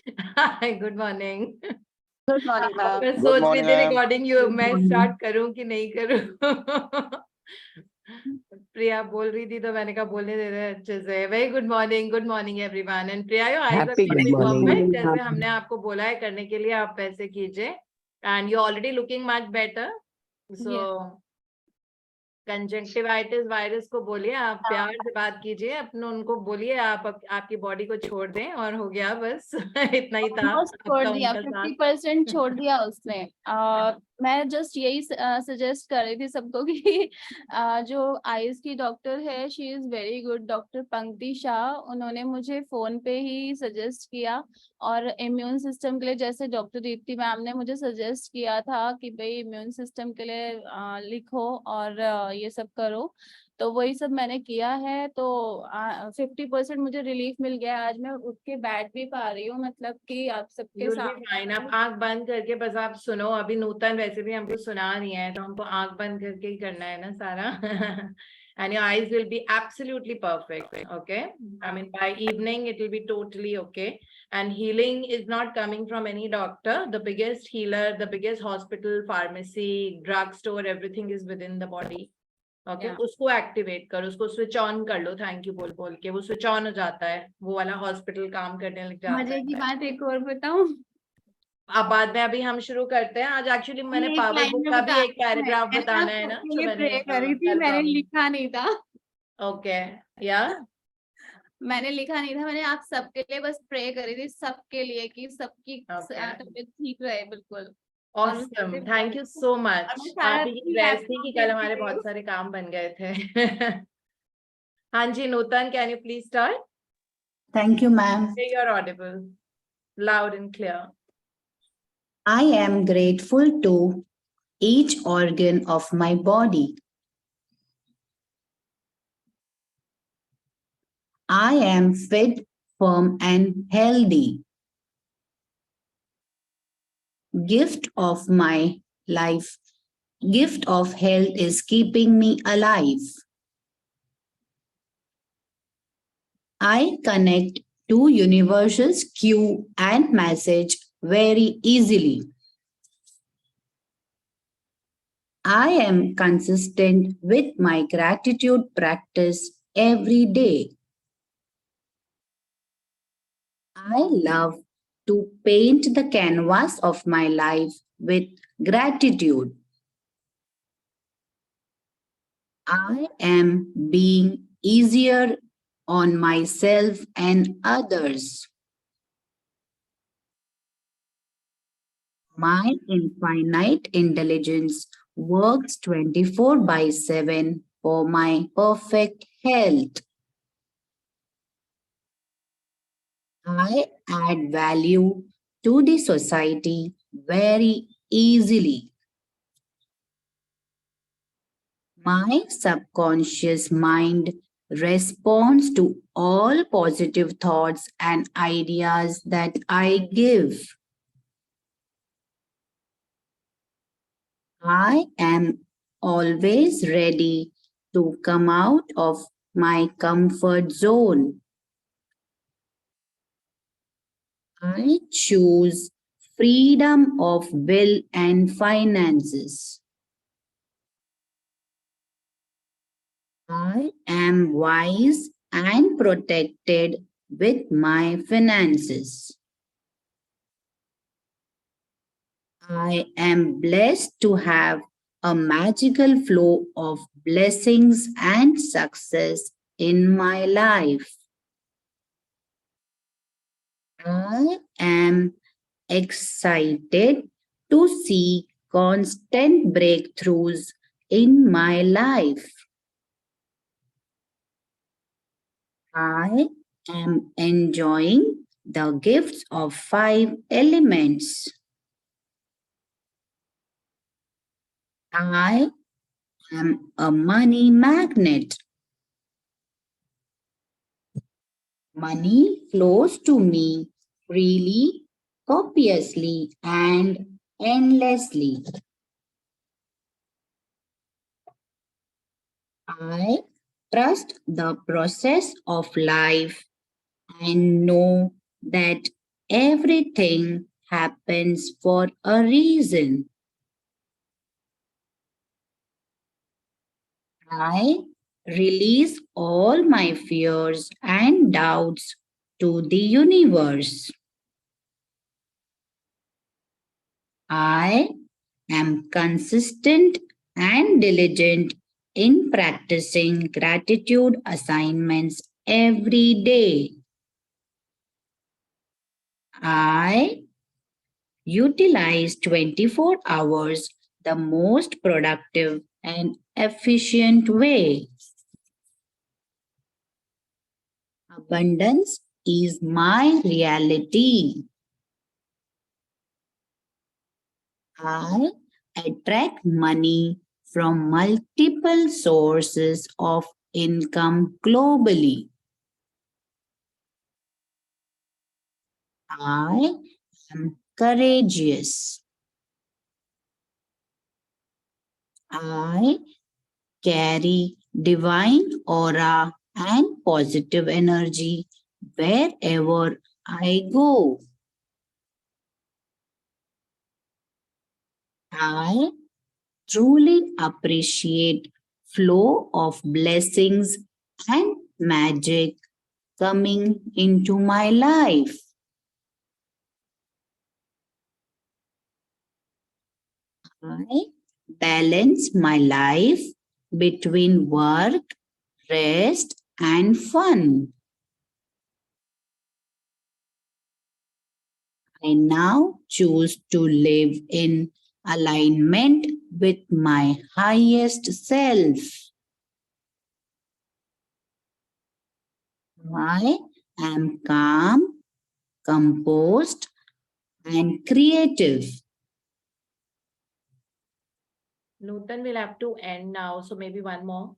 Good morning. Good morning ma'am. मैं सोच रही थी रिकॉर्डिंग मैं स्टार्ट करूं कि नहीं करूं। प्रिया बोल रही थी तो मैंने कहा बोलने दे रहे अच्छे से। Very good morning everyone. And Priya your eyes are keeping perfect, जैसे हमने आपको बोला है करने के लिए आप वैसे कीजिए। And you already looking much better. So conjunctivitis virus को बोलिए, आप प्यार से बात कीजिए अपने, उनको बोलिए आप आपकी बॉडी को छोड़ दें और हो गया बस। इतना ही था छोड़ दिया, उनका साथ। 50% छोड़ दिया उसने। मैं जस्ट यही सजेस्ट कर रही थी सबको कि जो आईज की डॉक्टर है, she is very good, doctor पंक्ति शाह। उन्होंने मुझे फोन पे ही सजेस्ट किया, और इम्यून सिस्टम के लिए जैसे डॉक्टर दीप्ति मैम ने मुझे सजेस्ट किया था कि भाई इम्यून सिस्टम के लिए लिखो और ये सब करो, तो वही सब मैंने किया है। तो 50% मुझे रिलीफ मिल गया। आज मैं उठ के बैठ भी पा रही हूँ, मतलब कि आप सबके सामने। आप आंख बंद करके बस आप सुनो। अभी नूतन वैसे भी हमको सुना नहीं है, तो हमको आंख बंद करके ही करना है ना सारा। and your eyes will be absolutely perfect. Okay, I mean by evening it will be totally okay. And healing is not coming from any doctor. The biggest healer, the biggest hospital, pharmacy, drug store, everything is within the body. Okay उसको activate करो, उसको switch on कर लो, thank you बोल बोल के वो switch on हो जाता है, वो वाला हॉस्पिटल काम करने लग जाता है। मजे की बात एक और बताऊं? अब बाद में अभी हम शुरू करते हैं। आज एक्चुअली मैंने पावर बुक का भी एक पैराग्राफ बताना है ना, जो मैंने करी थी, मैंने लिखा नहीं था। ओके या मैंने लिखा नहीं था, मैंने आप सबके लिए बस प्रे करी थी, सबके लिए कि सबकी तबीयत ठीक रहे। बिल्कुल awesome, thank you so much. आप ही रेस्ट थी कि कल हमारे बहुत सारे काम बन गए थे। हाँ जी Nutan, can you please start? Thank you, ma'am. You are audible, loud and clear. I am grateful to each organ of my body. I am fit, firm, and healthy. Gift of my life, gift of health is keeping me alive. I connect to universe's cue and message very easily. I am consistent with my gratitude practice every day. I love to paint the canvas of my life with gratitude. I am being easier on myself and others. My infinite intelligence works 24/7 for my perfect health. I add value to the society very easily. My subconscious mind responds to all positive thoughts and ideas that I give. I am always ready to come out of my comfort zone. I choose freedom of will and finances. I am wise and protected with my finances. I am blessed to have a magical flow of blessings and success in my life. I am excited to see constant breakthroughs in my life. I am enjoying the gifts of 5 elements. I am a money magnet. Money flows to me freely, copiously, and endlessly. I trust the process of life and know that everything happens for a reason. I release all my fears and doubts to the universe. I am consistent and diligent in practicing gratitude assignments every day. I utilize 24 hours the most productive and efficient way. Abundance is my reality. I attract money from multiple sources of income globally. I am courageous. I carry divine aura and positive energy wherever I go. I truly appreciate flow of blessings and magic coming into my life. I balance my life between work, rest, and fun. I now choose to live in alignment with my highest self. I am calm, composed, and creative. Nutan will have to end now, so maybe one more,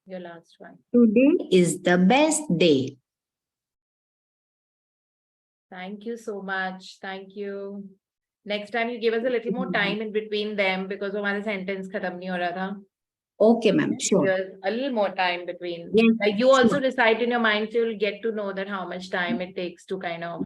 your last one. Today is the best day. Thank you so much. Thank you. Next time you give us a little more time in between them because हमारा sentence खत्म नहीं हो रहा था. Okay, ma'am, sure. There's a little more time between. Yes, Like you also sure. decide in your mind, so you'll get to know that how much time it takes to kind of.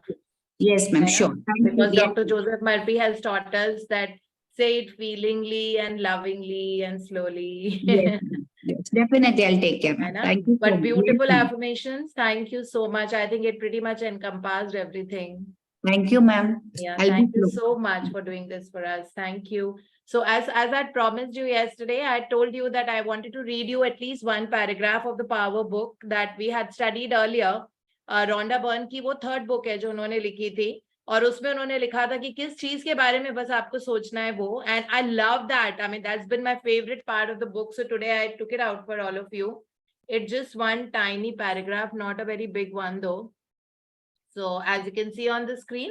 Yes, ma'am, है ना? sure. Thank you. Because Yes, Dr. Joseph Murphy has taught us that say it feelingly and lovingly and slowly. yes, ma'am. Yes, definitely I'll take care, है ma'am. ना? Thank you so But much. beautiful Yes, ma'am. affirmations. Thank you so much. I think it pretty much encompassed everything. Thank you, ma'am. Yeah, I'll thank be you slow. so much for doing this for us. Thank you. So as I promised you yesterday, I told you that I wanted to read you at least one paragraph of the Power book that we had studied earlier. Rhonda Byrne की वो third book है जो उन्होंने लिखी थी और उसमें उन्होंने लिखा था कि किस चीज के बारे में बस आपको सोचना है वो. And I love that. I mean, that's been my favorite part of the book. So today I took it out for all of you. It's just one tiny paragraph, not a very big one though. So as you can see on the screen,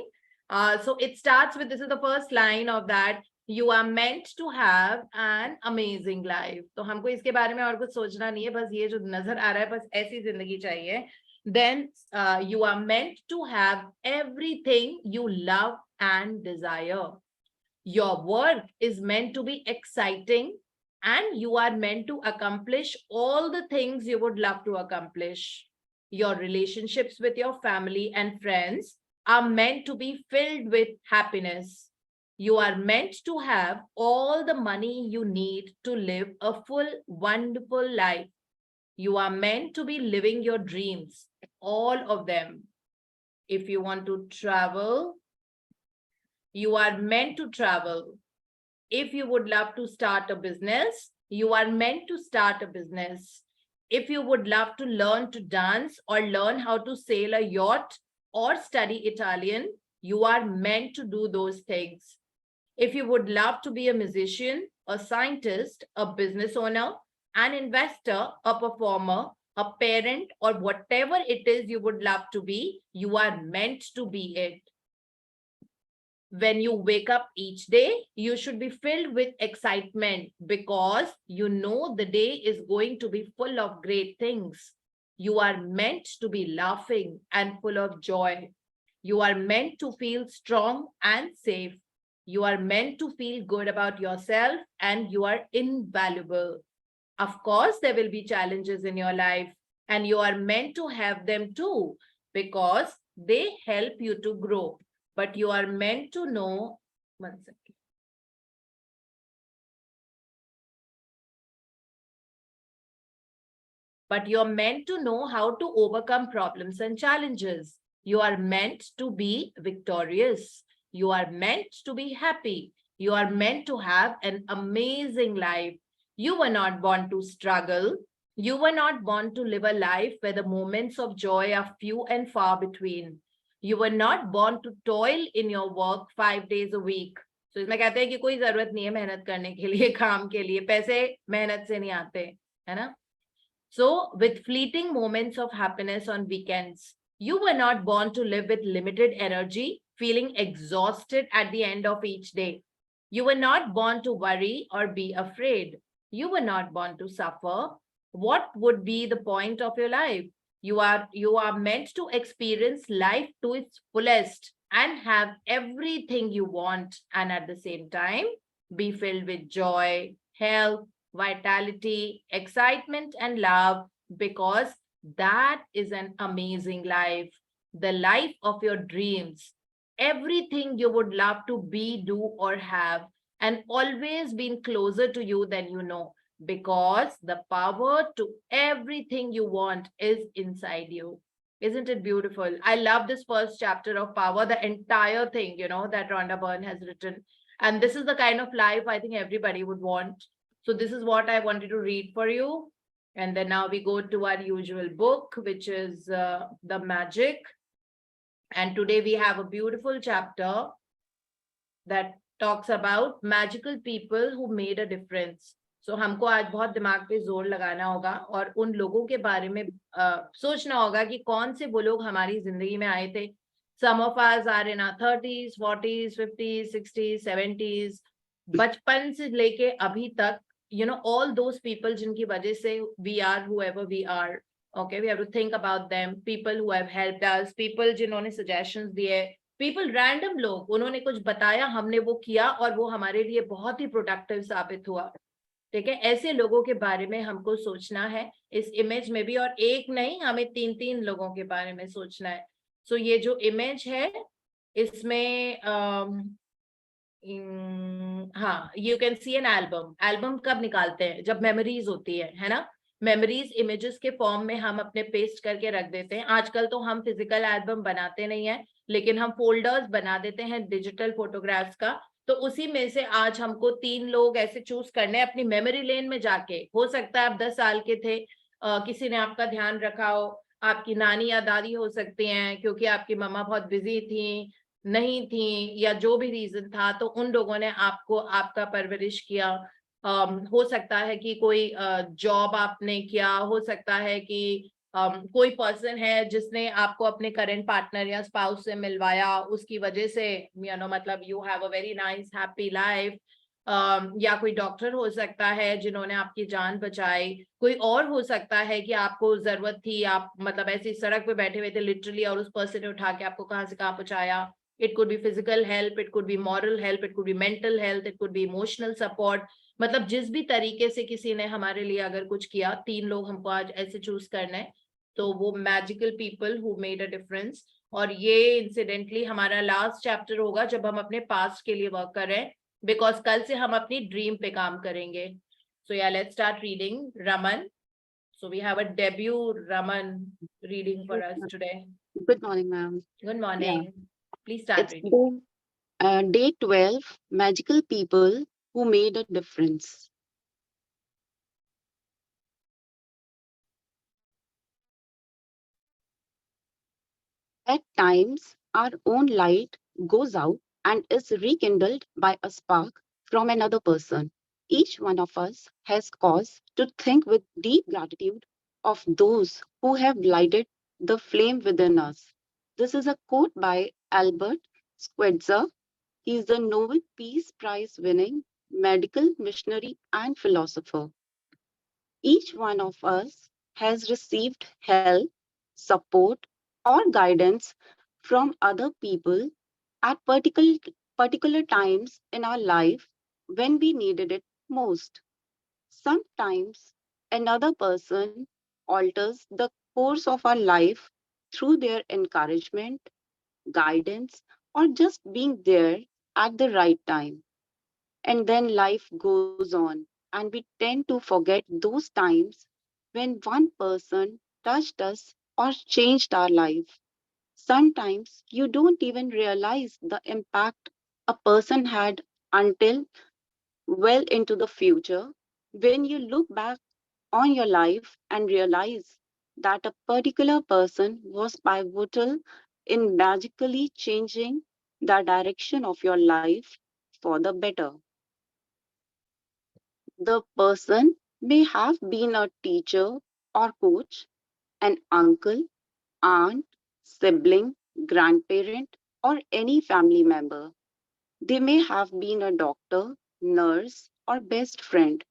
so it starts with, this is the first line of that, you are meant to have an amazing life. तो हमको इसके बारे में और कुछ सोचना नहीं है, बस ये जो नजर आ रहा है बस ऐसी जिंदगी चाहिए. Then you are meant to have everything you love and desire. Your work is meant to be exciting and you are meant to accomplish all the things you would love to accomplish. Your relationships with your family and friends are meant to be filled with happiness. You are meant to have all the money you need to live a full, wonderful life. You are meant to be living your dreams, all of them. If you want to travel, you are meant to travel. If you would love to start a business, you are meant to start a business. If you would love to learn to dance or learn how to sail a yacht or study Italian, you are meant to do those things. If you would love to be a musician, a scientist, a business owner, an investor, a performer, a parent, or whatever it is you would love to be, you are meant to be it. When you wake up each day, you should be filled with excitement because you know the day is going to be full of great things. You are meant to be laughing and full of joy. You are meant to feel strong and safe. You are meant to feel good about yourself and you are invaluable. Of course, there will be challenges in your life and you are meant to have them too, because They help you to grow, but you are meant to know. One second. But you're meant to know how to overcome problems and challenges. You are meant to be victorious. You are meant to be happy. You are meant to have an amazing life. You were not born to struggle. You were not born to live a life where the moments of joy are few and far between. You were not born to toil in your work 5 days a week. So इसमें कहते हैं कि कोई जरूरत नहीं है मेहनत करने के लिए, काम के लिए, पैसे मेहनत से नहीं आते, है ना? So, with fleeting moments of happiness on weekends, you were not born to live with limited energy, feeling exhausted at the end of each day. You were not born to worry or be afraid. You were not born to suffer. What would be the point of your life? You are meant to experience life to its fullest and have everything you want, and at the same time be filled with joy, health, vitality, excitement, and love, because that is an amazing life, the life of your dreams, everything you would love to be, do, or have, and always been closer to you than you know, because the power to everything you want is inside you. Isn't it beautiful? I love this first chapter of Power, the entire thing, that Rhonda Byrne has written. And this is the kind of life I think everybody would want. So this is what I wanted to read for you. And then now we go to our usual book, which is The Magic. And today we have a beautiful chapter that talks about magical people who made a difference. So हमको आज बहुत दिमाग पे जोर लगाना होगा और उन लोगों के बारे में सोचना होगा कि कौन से वो लोग हमारी जिंदगी में आए थे. Some of us are in our 30s, 40s, 50s, 60s, 70s. बचपन से लेके अभी तक, all those people जिनकी वजह से we are whoever we are. Okay, we have to think about them. People who have helped us, people जिन्होंने suggestions दिए, people random लोग, उन्होंने कुछ बताया, हमने वो किया और वो हमारे लिए बहुत ही प्रोडक्टिव साबित हुआ. ठीक है, ऐसे लोगों के बारे में हमको सोचना है इस इमेज में भी, और एक नहीं, हमें 3-3 लोगों के बारे में सोचना है. सो ये जो इमेज है इसमें हाँ, you can see an album. Album कब निकालते हैं? जब मेमोरीज होती है ना. मेमोरीज इमेजेस के फॉर्म में हम अपने पेस्ट करके रख देते हैं. आजकल तो हम फिजिकल एल्बम बनाते नहीं है, लेकिन हम फोल्डर्स बना देते हैं डिजिटल फोटोग्राफ्स का. तो उसी में से आज हमको 3 लोग ऐसे चूज करने हैं अपनी मेमोरी लेन में जाके. हो सकता है आप 10 साल के थे, किसी ने आपका ध्यान रखा हो, आपकी नानी या दादी हो सकती हैं क्योंकि आपकी मम्मा बहुत बिजी थी, नहीं थी, या जो भी रीजन था, तो उन लोगों ने आपको आपका परवरिश किया. हो सकता है कि कोई जॉब आपने किया, हो सकता है कि कोई पर्सन है जिसने आपको अपने करंट पार्टनर या स्पाउस से मिलवाया, उसकी वजह से मतलब you have a very nice happy life. या कोई डॉक्टर हो सकता है जिन्होंने आपकी जान बचाई. कोई और हो सकता है कि आपको जरूरत थी, आप मतलब ऐसी सड़क पे बैठे हुए थे लिटरली, और उस पर्सन ने उठा के आपको कहाँ से कहाँ पहुंचाया. It could be physical help, it could be moral help, it could be mental health, it could be emotional support. मतलब जिस भी तरीके से किसी ने हमारे लिए अगर कुछ किया, 3 लोग हमको आज ऐसे चूज करना है. तो वो magical people who made a difference. और ये इंसिडेंटली हमारा लास्ट चैप्टर होगा जब हम अपने पास्ट के लिए वर्क कर रहे हैं, बिकॉज कल से हम अपनी ड्रीम पे काम करेंगे. सो या let's start reading. Raman, so we have a debut Raman reading for us today. Good morning, ma'am. Good morning. Please start It's reading. day 12, Magical People Who Made a Difference. At times, our own light goes out and is rekindled by a spark from another person. Each one of us has cause to think with deep gratitude of those who have lighted the flame within us. This is a quote by Albert Schweitzer. He is a Nobel Peace Prize winning medical missionary and philosopher. Each one of us has received help, support, or guidance from other people at particular times in our life when we needed it most. Sometimes another person alters the course of our life through their encouragement, guidance, or just being there at the right time. And then life goes on, and we tend to forget those times when one person touched us or changed our life. Sometimes you don't even realize the impact a person had until well into the future when you look back on your life and realize that a particular person was pivotal in magically changing the direction of your life for the better. The person may have been a teacher or coach, an uncle, aunt, sibling, grandparent, or any family member. They may have been a doctor, nurse, or best friend.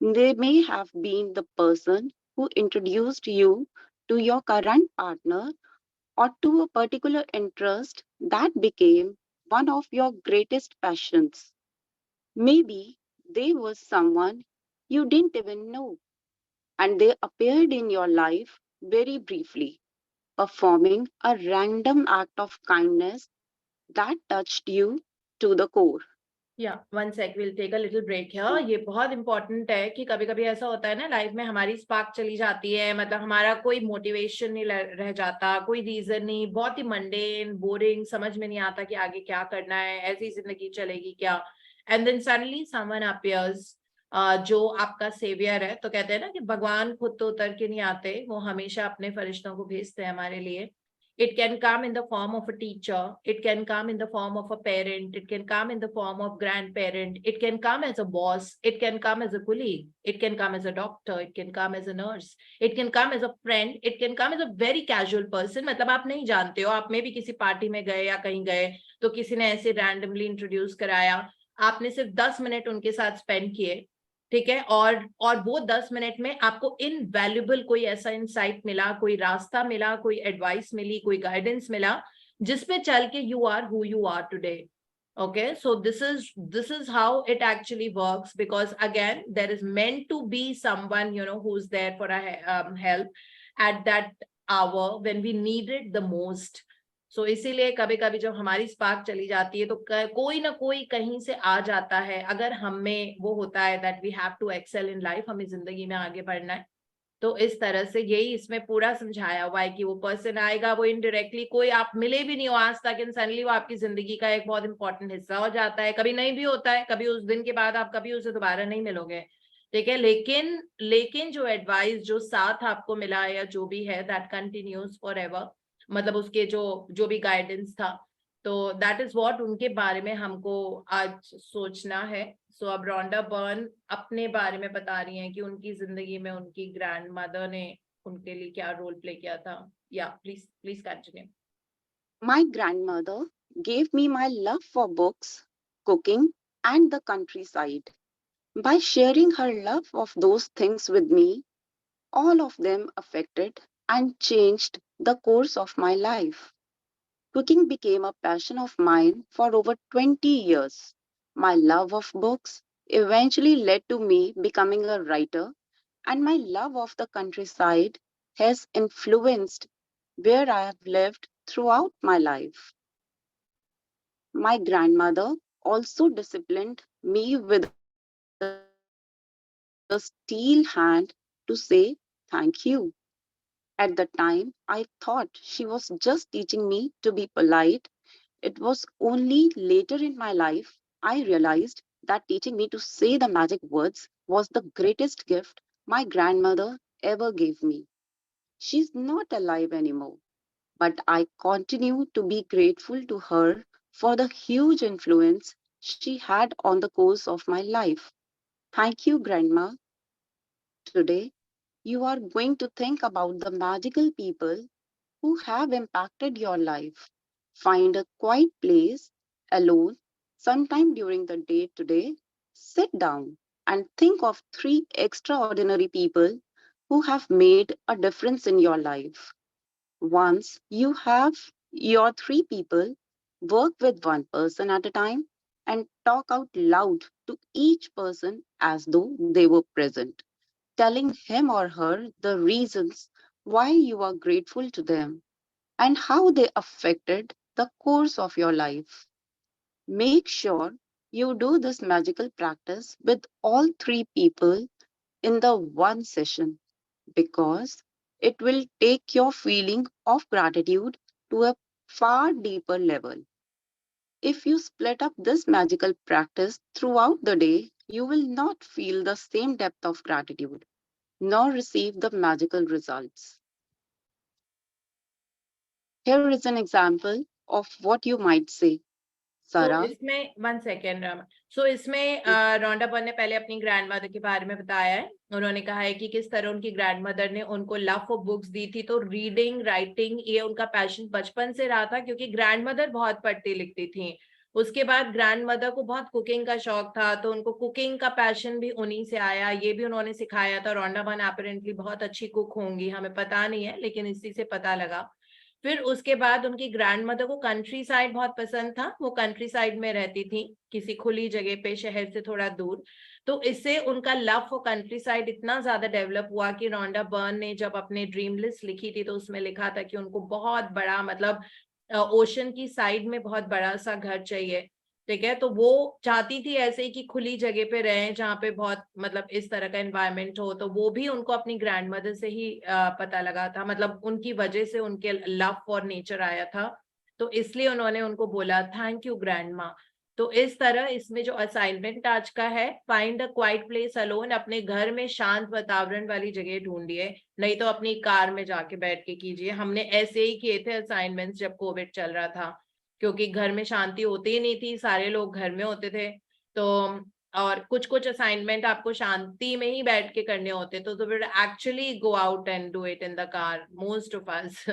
They may have been the person who introduced you to your current partner or to a particular interest that became one of your greatest passions. Maybe they were someone you didn't even know, and they appeared in your life very briefly, performing a random act of kindness that touched you to the core. या one sec will take a little break here. ये बहुत important है कि कभी कभी ऐसा होता है ना लाइफ में, हमारी स्पार्क चली जाती है, मतलब हमारा कोई मोटिवेशन नहीं रह जाता, कोई रीजन नहीं, बहुत ही मंडेन बोरिंग, समझ में नहीं आता कि आगे क्या करना है, ऐसी जिंदगी चलेगी क्या। And then suddenly someone appears, जो आपका सेवियर है। तो कहते हैं ना कि भगवान खुद तो उतर के नहीं आते, वो हमेशा अपने फरिश्तों को भेजते हैं हमारे लिए। It can come in the form of a teacher. It can come in the form of a parent. It can come in the form of grandparent. It can come as a boss. It can come as a colleague. It can come as a doctor. It can come as a nurse. It can come as a friend. It can come as a very casual person. मतलब आप नहीं जानते हो, आप में भी किसी party में गए या कहीं गए तो किसी ने ऐसे रैंडमली इंट्रोड्यूस कराया, आपने सिर्फ 10 मिनट उनके साथ स्पेंड किए, ठीक है, और वो 10 मिनट में आपको इनवैल्यूएबल कोई ऐसा इंसाइट मिला, कोई रास्ता मिला, कोई एडवाइस मिली, कोई गाइडेंस मिला, जिसपे चल के you are who you are today. Okay, so this is how it actually works, because again there is meant to be someone, you know, who's there for a help at that hour when we need it the most. So इसीलिए कभी कभी जब हमारी spark चली जाती है तो कोई ना कोई कहीं से आ जाता है। अगर हमें वो होता है that we have to excel in life, हमें जिंदगी में आगे बढ़ना है, तो इस तरह से यही इसमें पूरा समझाया हुआ है कि वो पर्सन आएगा, वो इनडायरेक्टली, कोई आप मिले भी नहीं हो आज तक, एंड सडनली वो आपकी जिंदगी का एक बहुत इंपॉर्टेंट हिस्सा हो जाता है। कभी नहीं भी होता है, कभी उस दिन के बाद आप कभी उसे दोबारा नहीं मिलोगे, ठीक है, लेकिन जो एडवाइस, जो साथ आपको मिला या जो भी है, दैट कंटिन्यूज फॉर एवर, मतलब उसके जो भी गाइडेंस था, तो दैट इज व्हाट उनके बारे में हमको आज सोचना है। सो अब रोंडा बर्न अपने बारे में बता रही हैं कि उनकी जिंदगी में उनकी ग्रैंड मदर ने उनके लिए क्या रोल प्ले किया था। या please continue. My grandmother gave me my love for books, cooking, and the countryside. By sharing her love of those things with me, all of them affected and changed the course of my life. Cooking became a passion of mine for over 20 years. My love of books eventually led to me becoming a writer, and my love of the countryside has influenced where I have lived throughout my life. My grandmother also disciplined me with a steel hand to say thank you. At the time, I thought she was just teaching me to be polite. It was only later in my life I realized that teaching me to say the magic words was the greatest gift my grandmother ever gave me. She's not alive anymore, but I continue to be grateful to her for the huge influence she had on the course of my life. Thank you, Grandma. Today, you are going to think about the magical people who have impacted your life. Find a quiet place alone sometime during the day today. Sit down and think of 3 extraordinary people who have made a difference in your life. Once you have your 3 people, work with one person at a time and talk out loud to each person as though they were present, telling him or her the reasons why you are grateful to them. and how they affected the course of your life. Make sure you do this magical practice with all three people in the one session, because it will take your feeling of gratitude to a far deeper level. If you split up this magical practice throughout the day, you will not feel the same depth of gratitude nor receive the magical results. Here is an example of what you might say. तो Sarah, इसमें 1 second Rama, सो इसमें रोंडा Byrne ने पहले अपनी grand mother के बारे में बताया है। उन्होंने कहा है कि किस तरह उनकी ग्रैंड मदर ने उनको लव फॉर बुक्स दी थी। तो रीडिंग राइटिंग ये उनका पैशन बचपन से रहा था, क्योंकि ग्रैंड मदर बहुत पढ़ती लिखती थी। उसके बाद ग्रैंड मदर को बहुत कुकिंग का शौक था, तो उनको कुकिंग का पैशन भी उन्हीं से आया, ये भी उन्होंने सिखाया था। रोंडा बर्न अपरेंटली बहुत अच्छी कुक होंगी, हमें पता नहीं है, लेकिन इसी से पता लगा। फिर उसके बाद उनकी ग्रैंड मदर को कंट्री साइड बहुत पसंद था, वो कंट्री साइड में रहती थी, किसी खुली जगह पे, शहर से थोड़ा दूर। तो इससे उनका लव फॉर कंट्री साइड इतना ज्यादा डेवलप हुआ कि रोंडा बर्न ने जब अपने ड्रीम लिस्ट लिखी थी, तो उसमें लिखा था कि उनको बहुत बड़ा, मतलब ओशन की साइड में बहुत बड़ा सा घर चाहिए। ठीक है, तो वो चाहती थी ऐसे ही कि खुली जगह पे रहे, जहाँ पे बहुत, मतलब इस तरह का एनवायरनमेंट हो। तो वो भी उनको अपनी ग्रैंड मदर से ही पता लगा था, मतलब उनकी वजह से उनके लव फॉर नेचर आया था। तो इसलिए उन्होंने उनको बोला थैंक यू ग्रैंड माँ। तो इस तरह इसमें जो असाइनमेंट आज का है, find a quiet place alone, अपने घर में शांत वातावरण वाली जगह ढूंढिए, नहीं तो अपनी कार में जाके बैठ के कीजिए। हमने ऐसे ही किए थे असाइनमेंट्स जब कोविड चल रहा था, क्योंकि घर में शांति होती ही नहीं थी, सारे लोग घर में होते थे। तो और कुछ कुछ असाइनमेंट आपको शांति में ही बैठ के करने होते, तो फिर actually go out and do it in the car, most of us.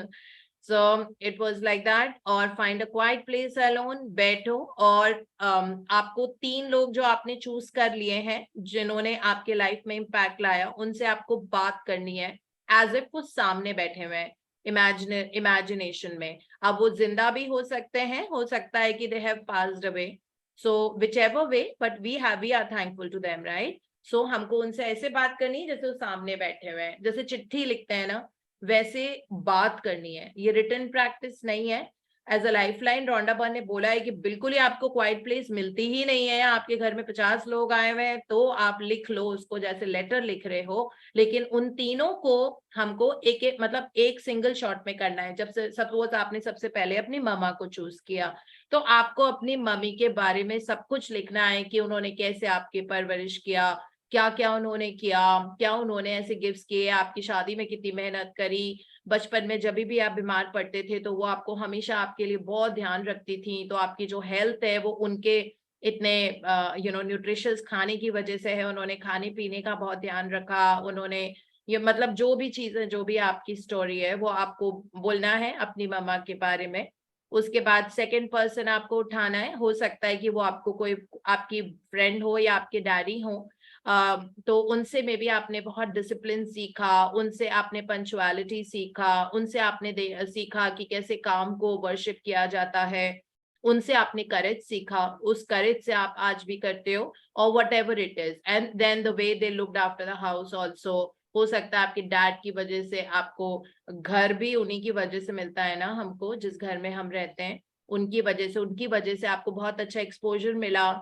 So it was like that. और find a quiet place alone, बैठो। और आपको 3 लोग जो आपने चूज कर लिए हैं, जिन्होंने आपके लाइफ में इम्पैक्ट लाया, उनसे आपको बात करनी है एज इफ वो सामने बैठे हुए हैं, इमेजिनेशन में। अब वो जिंदा भी हो सकते हैं, हो सकता है कि they have passed away, so whichever way, but we are thankful to them, right? So हमको उनसे ऐसे बात करनी है जैसे वो सामने बैठे हुए हैं, जैसे चिट्ठी लिखते हैं ना, वैसे बात करनी है। ये रिटन प्रैक्टिस नहीं है। As a life line Rhonda Byrne ने बोला है कि बिल्कुल ही आपको क्वाइट प्लेस मिलती ही नहीं है, आपके घर में 50 लोग आए हुए हैं, तो आप लिख लो उसको जैसे लेटर लिख रहे हो। लेकिन उन तीनों को हमको एक एक, मतलब एक सिंगल शॉट में करना है। जब से सपोज आपने सबसे पहले अपनी मम्मा को चूज किया, तो आपको अपनी मम्मी के बारे में सब कुछ लिखना है कि उन्होंने कैसे आपकी परवरिश किया, क्या क्या उन्होंने किया, क्या उन्होंने ऐसे गिफ्ट्स किए, आपकी शादी में कितनी मेहनत करी, बचपन में जब भी आप बीमार पड़ते थे तो वो आपको हमेशा आपके लिए बहुत ध्यान रखती थी। तो आपकी जो हेल्थ है वो उनके इतने न्यूट्रिशियस खाने की वजह से है, उन्होंने खाने पीने का बहुत ध्यान रखा, उन्होंने ये, मतलब जो भी चीजें, जो भी आपकी स्टोरी है, वो आपको बोलना है अपनी मम्मा के बारे में। उसके बाद सेकंड पर्सन आपको उठाना है, हो सकता है कि वो आपको कोई आपकी फ्रेंड हो या आपके डैडी हो। तो उनसे में भी आपने बहुत डिसिप्लिन सीखा, उनसे आपने पंचुअलिटी सीखा, उनसे आपने सीखा कि कैसे काम को वर्शिप किया जाता है, उनसे आपने करेज सीखा, उस करेज से आप आज भी करते हो, और whatever it is. And then the way they looked after the house also. हो सकता है आपके डैड की वजह से आपको घर भी उन्हीं की वजह से मिलता है ना, हमको जिस घर में हम रहते हैं, उनकी वजह से आपको बहुत अच्छा एक्सपोजर मिला,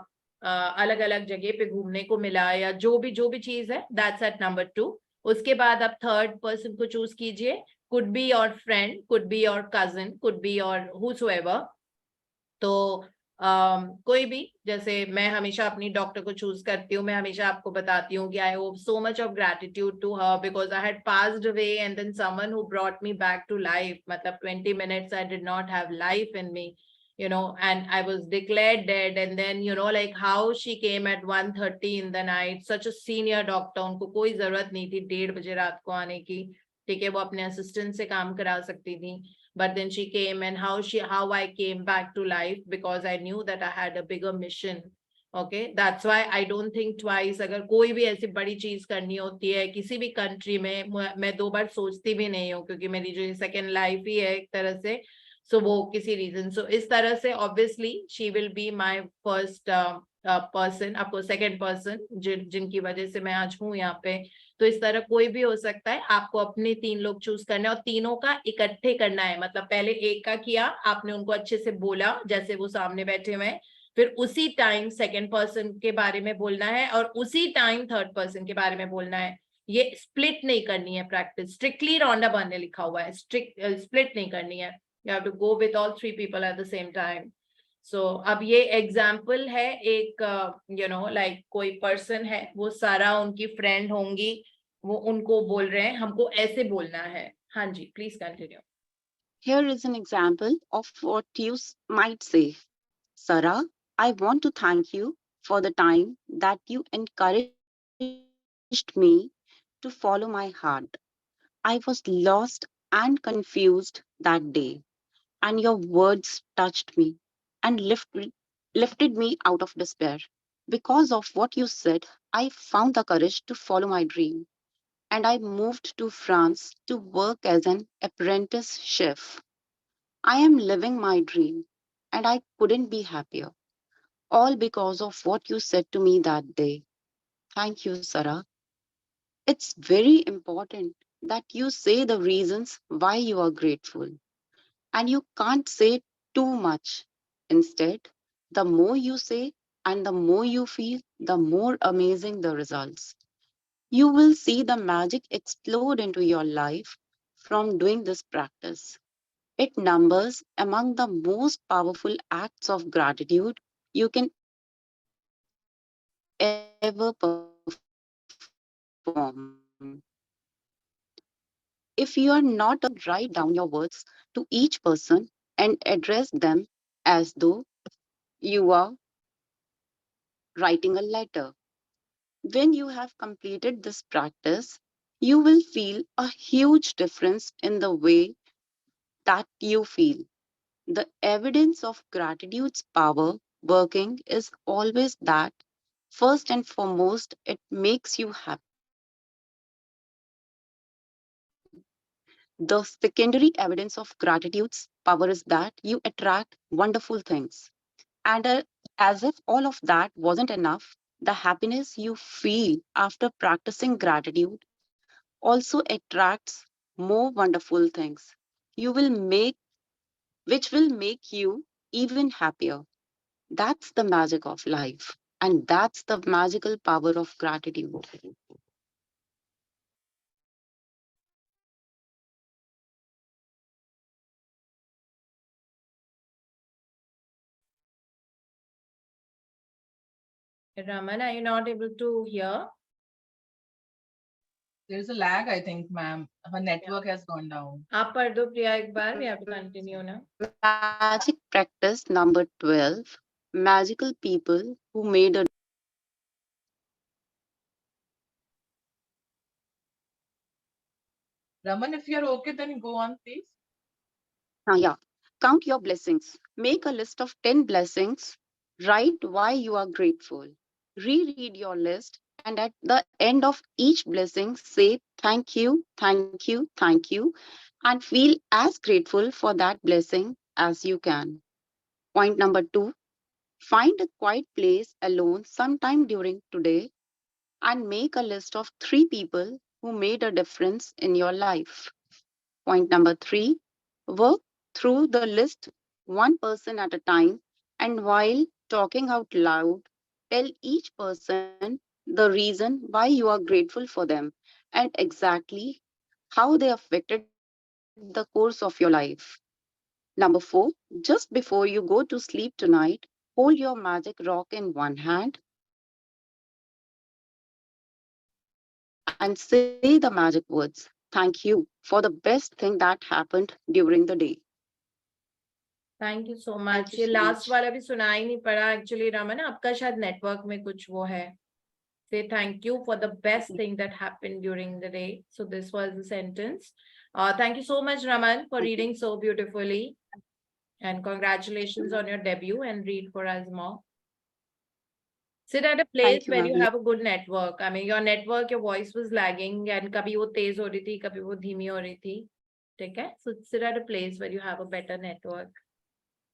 अलग अलग जगह पे घूमने को मिला, या जो भी चीज है, दैट्स एट नंबर 2। उसके बाद आप थर्ड पर्सन को चूज कीजिए, could be your friend, could be your cousin, could be your हुसोएवर। तो कोई भी, जैसे मैं हमेशा अपनी डॉक्टर को चूज करती हूँ, मैं हमेशा आपको बताती हूँ कि I hope so much of gratitude to her, because I had passed away and then someone who brought me back to life. मतलब 20 minutes I did not have life in me, and I was declared dead, and then like how she came at 1:30 in the night, such a senior doctor, उनको कोई जरूरत नहीं थी 1:30 बजे रात को आने की, ठीक है, वो अपने असिस्टेंट से काम करा सकती थी। But then she came, and how I came back to life, because I knew that I had a bigger mission. Okay, that's why I don't think twice. अगर कोई भी ऐसी बड़ी चीज करनी होती है किसी भी कंट्री में, मैं 2 बार सोचती भी नहीं हूँ, क्योंकि मेरी जो सेकेंड लाइफ ही है एक तरह से। सो वो किसी रीजन, सो इस तरह से obviously she will be my first person, आपको सेकेंड पर्सन जिनकी वजह से मैं आज हूँ यहाँ पे। तो इस तरह कोई भी हो सकता है, आपको अपने 3 लोग चूज करने और तीनों का इकट्ठे करना है। मतलब पहले एक का किया, आपने उनको अच्छे से बोला जैसे वो सामने बैठे हुए हैं, फिर उसी टाइम सेकंड पर्सन के बारे में बोलना है और उसी टाइम थर्ड पर्सन के बारे में बोलना है। ये स्प्लिट नहीं करनी है प्रैक्टिस, स्ट्रिक्टली रॉन्डा बर्न ने लिखा हुआ है, स्प्लिट नहीं करनी है। You have to go with all 3 people at the same time. So अब ये एग्जाम्पल है एक, लाइक कोई पर्सन है, वो सारा उनकी फ्रेंड होंगी, वो उनको बोल रहे हैं, हमको ऐसे बोलना है। हाँ जी, please continue. Here is an example of what you might say. Sarah, I want to thank you for the time that you encouraged me to follow my heart. I was lost and confused that day, and your words touched me and lifted me out of despair. Because of what you said, I found the courage to follow my dream, and I moved to France to work as an apprentice chef. I am living my dream, and I couldn't be happier, all because of what you said to me that day. Thank you, Sarah. It's very important that you say the reasons why you are grateful, and you can't say too much. Instead, the more you say and the more you feel, the more amazing the results. You will see the magic explode into your life from doing this practice. It numbers among the most powerful acts of gratitude you can ever perform. If you are not write down your words to each person and address them as though you are writing a letter. When you have completed this practice, you will feel a huge difference in the way that you feel. The evidence of gratitude's power working is always that, first and foremost, it makes you happy. The secondary evidence of gratitude's power is that you attract wonderful things. And as if all of that wasn't enough, the happiness you feel after practicing gratitude also attracts more wonderful things. You will make, which will make you even happier. That's the magic of life. And that's the magical power of gratitude. Raman, are you not able to hear? There's a lag, I think, ma'am. Her network has gone down. आप पढ़ दो प्रिया एक बार, we have to continue ना. Magic practice number 12. Magical people who made a Raman, if you're okay, then go on, please. Yeah. Count your blessings. Make a list of 10 blessings. Write why you are grateful. Reread your list. And at the end of each blessing, say thank you, thank you, thank you, and feel as grateful for that blessing as you can. Point number 2, find a quiet place alone sometime during today and make a list of 3 people who made a difference in your life. Point number 3, work through the list one person at a time, and while talking out loud, tell each person the reason why you are grateful for them and exactly how they affected the course of your life. Number 4, just before you go to sleep tonight, hold your magic rock in one hand and say the magic words, thank you, for the best thing that happened during the day. Thank you so Thank much. you ये so last much. वाला भी सुनाई नहीं पड़ा actually Raman, आपका शायद network में कुछ वो है। Say thank you for the best thing that happened during the day. So this was the sentence. Thank you so much, Raman, for reading so beautifully. And congratulations on your debut, and read for us more. Sit at a place Thank you, where you ma'am. have a good network. I mean, your network, your voice was lagging, and kabhi wo tez ho rahi thi, kabhi wo dhimi ho rahi thi. Okay? So sit at a place where you have a better network.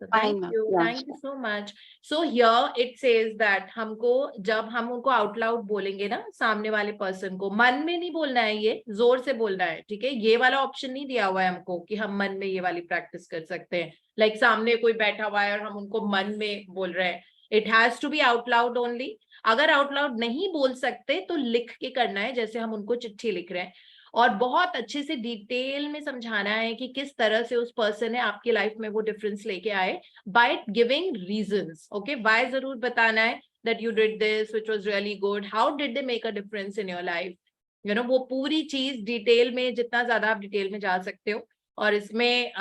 So Fine, ma'am. Yeah, thank you so much. So here it says that हमको जब हम उनको out loud बोलेंगे ना सामने वाले person को, मन में नहीं बोलना है, ये जोर से बोलना है, ठीक है? ये वाला ऑप्शन नहीं दिया हुआ है हमको कि हम मन में ये वाली प्रैक्टिस कर सकते हैं, लाइक सामने कोई बैठा हुआ है और हम उनको मन में बोल रहे हैं. It has to be out loud only. अगर आउट लाउड नहीं बोल सकते तो लिख के करना है, जैसे हम उनको चिट्ठी लिख रहे हैं, और बहुत अच्छे से डिटेल में समझाना है कि किस तरह से उस पर्सन ने आपकी लाइफ में वो डिफरेंस लेके आए, by giving reasons. Okay, bye जरूर बताना है that you did this which was really good, how did they make a difference in your life, you know, वो पूरी चीज डिटेल में, जितना ज्यादा आप डिटेल में जा सकते हो. और इसमें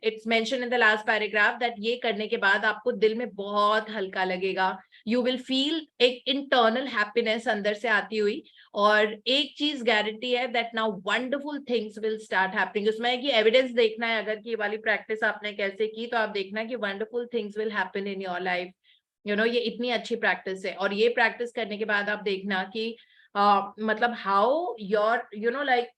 it's mention in the last paragraph that ये करने के बाद आपको दिल में बहुत हल्का लगेगा, यू विल फील एक इंटरनल हैप्पीनेस अंदर से आती हुई. और एक चीज गारंटी है that now wonderful things will start happening. उसमें है कि एविडेंस देखना है, अगर कि ये वाली प्रैक्टिस आपने कैसे की तो आप देखना कि wonderful things will happen in your life. You know, ये इतनी अच्छी प्रैक्टिस है. और ये प्रैक्टिस करने के बाद आप देखना कि मतलब how your you know like,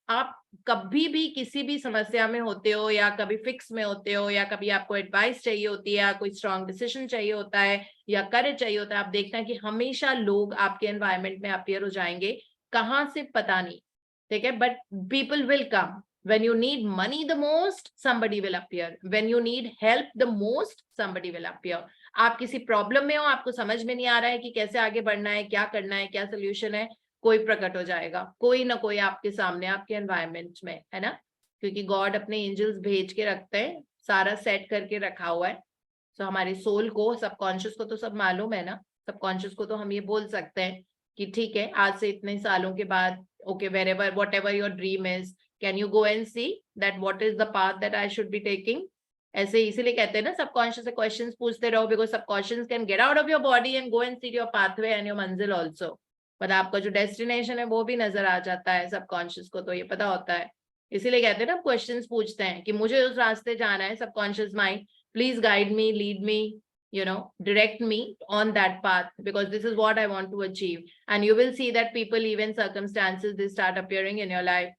आप कभी भी किसी भी समस्या में होते हो, या कभी फिक्स में होते हो, या कभी आपको एडवाइस चाहिए होती है, या कोई स्ट्रॉन्ग डिसीजन चाहिए होता है, या करेज चाहिए होता है, आप देखना कि हमेशा लोग आपके एनवायरनमेंट में अपीयर हो जाएंगे. कहाँ से पता नहीं, ठीक है, but people will come. When you need money the most, somebody will appear. When you need help the most, somebody will appear. आप किसी प्रॉब्लम में हो, आपको समझ में नहीं आ रहा है कि कैसे आगे बढ़ना है, क्या करना है, क्या सोल्यूशन है, कोई प्रकट हो जाएगा, कोई ना कोई आपके सामने, आपके एनवायरनमेंट में, है ना? क्योंकि गॉड अपने एंजल्स भेज के रखते हैं, सारा सेट करके रखा हुआ है. तो हमारे सोल को, सबकॉन्शियस को तो सब मालूम है ना. सबकॉन्शियस को तो हम ये बोल सकते हैं कि ठीक है, आज से इतने सालों के बाद, okay, wherever whatever your dream is, can you go and see that what is the path that I should be taking. ऐसे इसीलिए कहते हैं ना सबकॉन्शियस से क्वेश्चंस पूछते रहो, because subconscious can get out of your body and go and see your pathway and your मंजिल also. पर आपका जो डेस्टिनेशन है वो भी नजर आ जाता है सबकॉन्शियस को, तो ये पता होता है. इसीलिए कहते हैं ना, क्वेश्चंस पूछते हैं कि मुझे उस रास्ते जाना है, subconscious mind please guide me, lead me, you know, direct me on that path, because this is what I want to achieve. And you will see that people, even circumstances, they start appearing in your life.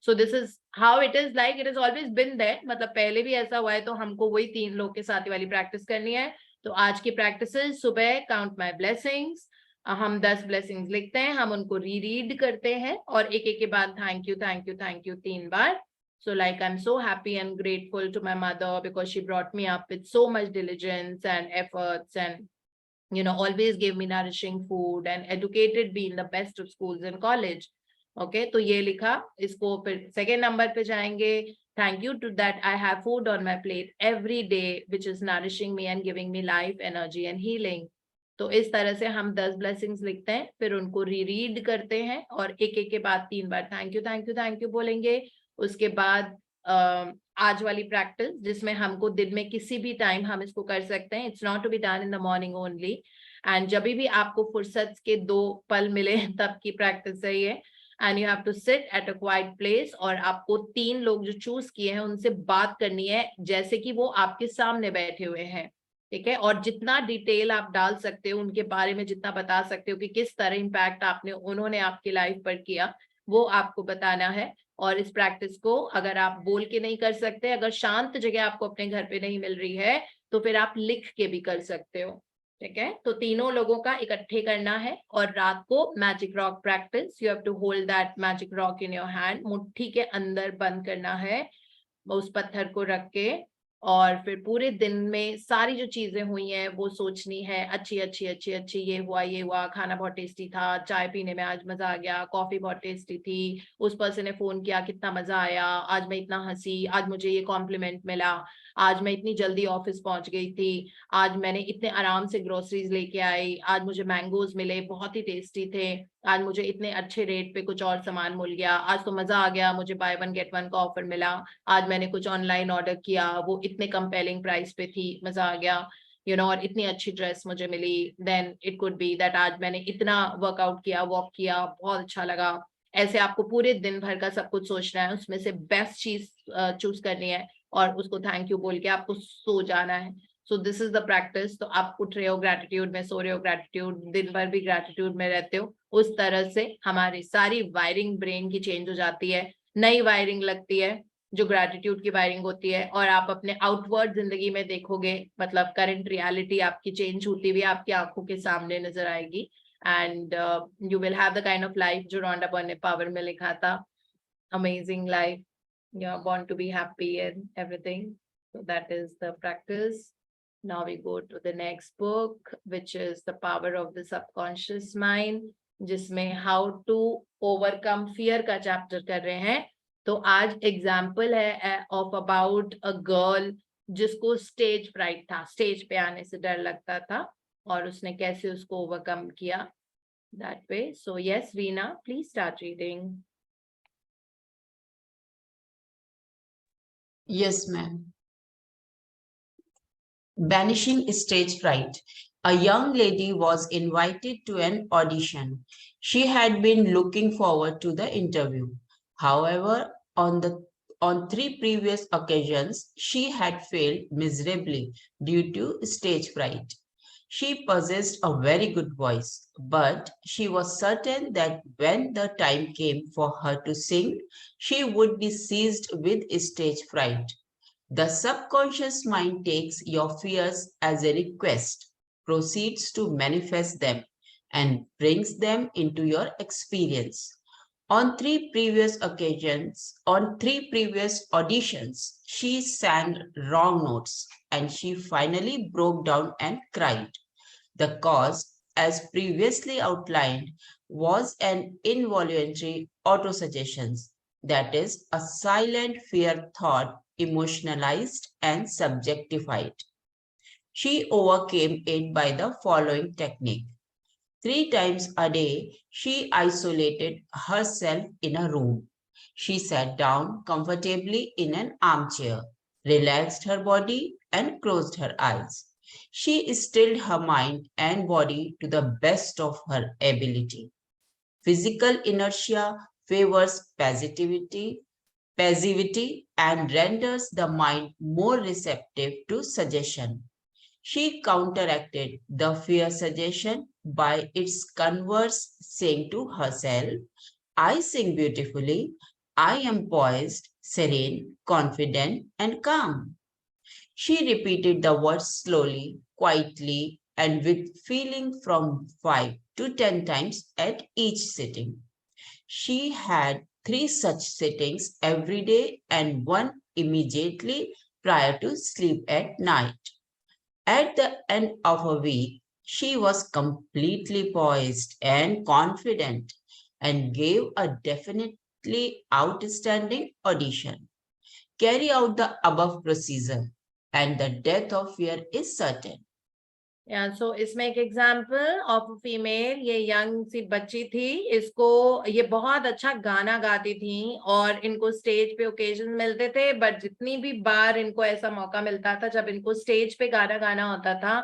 So this is how it is, like it has always been there. मतलब पहले भी ऐसा हुआ है, तो हमको वही 3 लोग के साथ वाली प्रैक्टिस करनी है. तो आज की प्रैक्टिस सुबह काउंट माई ब्लेसिंग्स, हम 10 ब्लेसिंग्स लिखते हैं, हम उनको रीड करते हैं, और एक एक के बाद thank you thank you thank you 3 bar. So like, I'm so happy and grateful to my mother because she brought me up with so much diligence and efforts, and you know, always gave me nourishing food and educated me in the best of schools and college. Okay, तो ये लिखा. इसको फिर second number पे जाएंगे. Thank you to that I have food on my plate every day which is nourishing me and giving me life, energy and healing. तो इस तरह से हम 10 ब्लेसिंग्स लिखते हैं, फिर उनको रीड करते हैं, और एक एक के बाद 3 बार thank you thank you thank you बोलेंगे. उसके बाद आज वाली प्रैक्टिस, जिसमें हमको दिन में किसी भी टाइम हम इसको कर सकते हैं. It's not to be done in the morning only, and जब भी आपको फुर्सत के 2 पल मिले तब की प्रैक्टिस है ये. And you have to sit at a quiet place, और आपको 3 लोग जो चूज किए हैं उनसे बात करनी है जैसे कि वो आपके सामने बैठे हुए हैं, ठीक है. और जितना डिटेल आप डाल सकते हो, उनके बारे में जितना बता सकते हो कि किस तरह इम्पैक्ट उन्होंने आपकी लाइफ पर किया, वो आपको बताना है. और इस प्रैक्टिस को अगर आप बोल के नहीं कर सकते, अगर शांत जगह आपको अपने घर पे नहीं मिल रही है, तो फिर आप लिख के भी कर सकते हो, ठीक है. तो 3 लोगों का इकट्ठे करना है. और रात को magic rock practice, you have to hold that magic rock in your hand, मुट्ठी के अंदर बंद करना है उस पत्थर को रख के. और फिर पूरे दिन में सारी जो चीजें हुई हैं वो सोचनी है, अच्छी अच्छी अच्छी अच्छी, ये हुआ, खाना बहुत टेस्टी था, चाय पीने में आज मजा आ गया, कॉफी बहुत टेस्टी थी, उस पर्सन ने फोन किया, कितना मजा आया, आज मैं इतना हंसी, आज मुझे ये कॉम्प्लीमेंट मिला, आज मैं इतनी जल्दी ऑफिस पहुंच गई थी, आज मैंने इतने आराम से ग्रोसरीज लेके आई, आज मुझे मैंगोज मिले, बहुत ही टेस्टी थे, आज मुझे इतने अच्छे रेट पे कुछ और सामान मिल गया, आज तो मजा आ गया, मुझे बाय 1 गेट 1 का ऑफर मिला, आज मैंने कुछ ऑनलाइन ऑर्डर किया, वो इतने कंपेलिंग प्राइस पे थी, मजा आ गया, यू नो, और इतनी अच्छी ड्रेस मुझे मिली. Then it could be that आज मैंने इतना वर्कआउट किया, वॉक किया, बहुत अच्छा लगा. ऐसे आपको पूरे दिन भर का सब कुछ सोचना है, उसमें से बेस्ट चीज चूज करनी है, और उसको थैंक यू बोल के आपको सो जाना है. So this is the practice. तो आप उठ रहे हो ग्रेटिट्यूड में, सो रहे हो ग्रेटिट्यूड, दिन भर भी ग्रेटिट्यूड में रहते हो. उस तरह से हमारी सारी वायरिंग ब्रेन की चेंज हो जाती है, नई वायरिंग लगती है, जो ग्रैटिट्यूड की वायरिंग होती है, और आप अपने आउटवर्ड जिंदगी में देखोगे, मतलब करंट रियलिटी आपकी चेंज होती हुई आपकी आंखों के सामने नजर आएगी, and you will have the kind of life जो रॉन्डा बर्न ने पावर में लिखा था, amazing life, you are born to be happy and everything. So that is the practice. Now we go to the next book, which is The Power of the Subconscious Mind, जिसमें how to overcome fear का chapter कर रहे हैं. तो आज example है of about a girl जिसको stage fright था, स्टेज पे आने से डर लगता था, और उसने कैसे उसको ओवरकम किया, that way. So yes, Veena, please start reading. Yes, ma'am. Banishing stage fright. A young lady was invited to an audition. She had been looking forward to the interview. However, on 3 previous occasions, she had failed miserably due to stage fright. She possessed a very good voice, but she was certain that when the time came for her to sing, she would be seized with stage fright. The subconscious mind takes your fears as a request, proceeds to manifest them, and brings them into your experience. On 3 previous auditions, she sang wrong notes, and she finally broke down and cried. The cause, as previously outlined, was an involuntary autosuggestion, that is, a silent fear thought emotionalized and subjectified. She overcame it by the following technique. 3 times a day, she isolated herself in a room. She sat down comfortably in an armchair, relaxed her body, and closed her eyes. She stilled her mind and body to the best of her ability. Physical inertia favors passivity and renders the mind more receptive to suggestion. She counteracted the fear suggestion by its converse, saying to herself, I sing beautifully, I am poised, serene, confident, and calm. She repeated the words slowly, quietly, and with feeling from 5 to 10 times at each sitting. She had 3 such sittings every day and 1 immediately prior to sleep at night. At the end of a week, she was completely poised and confident and gave a definitely outstanding audition. Carry out the above procedure and the death of fear is certain. Yeah, so इसमें एक example of female, ये young सी बच्ची थी, इसको ये बहुत अच्छा गाना गाती थी और इनको स्टेज पे ओकेजन मिलते थे, बट जितनी भी बार इनको ऐसा मौका मिलता था जब इनको स्टेज पे गाना गाना होता था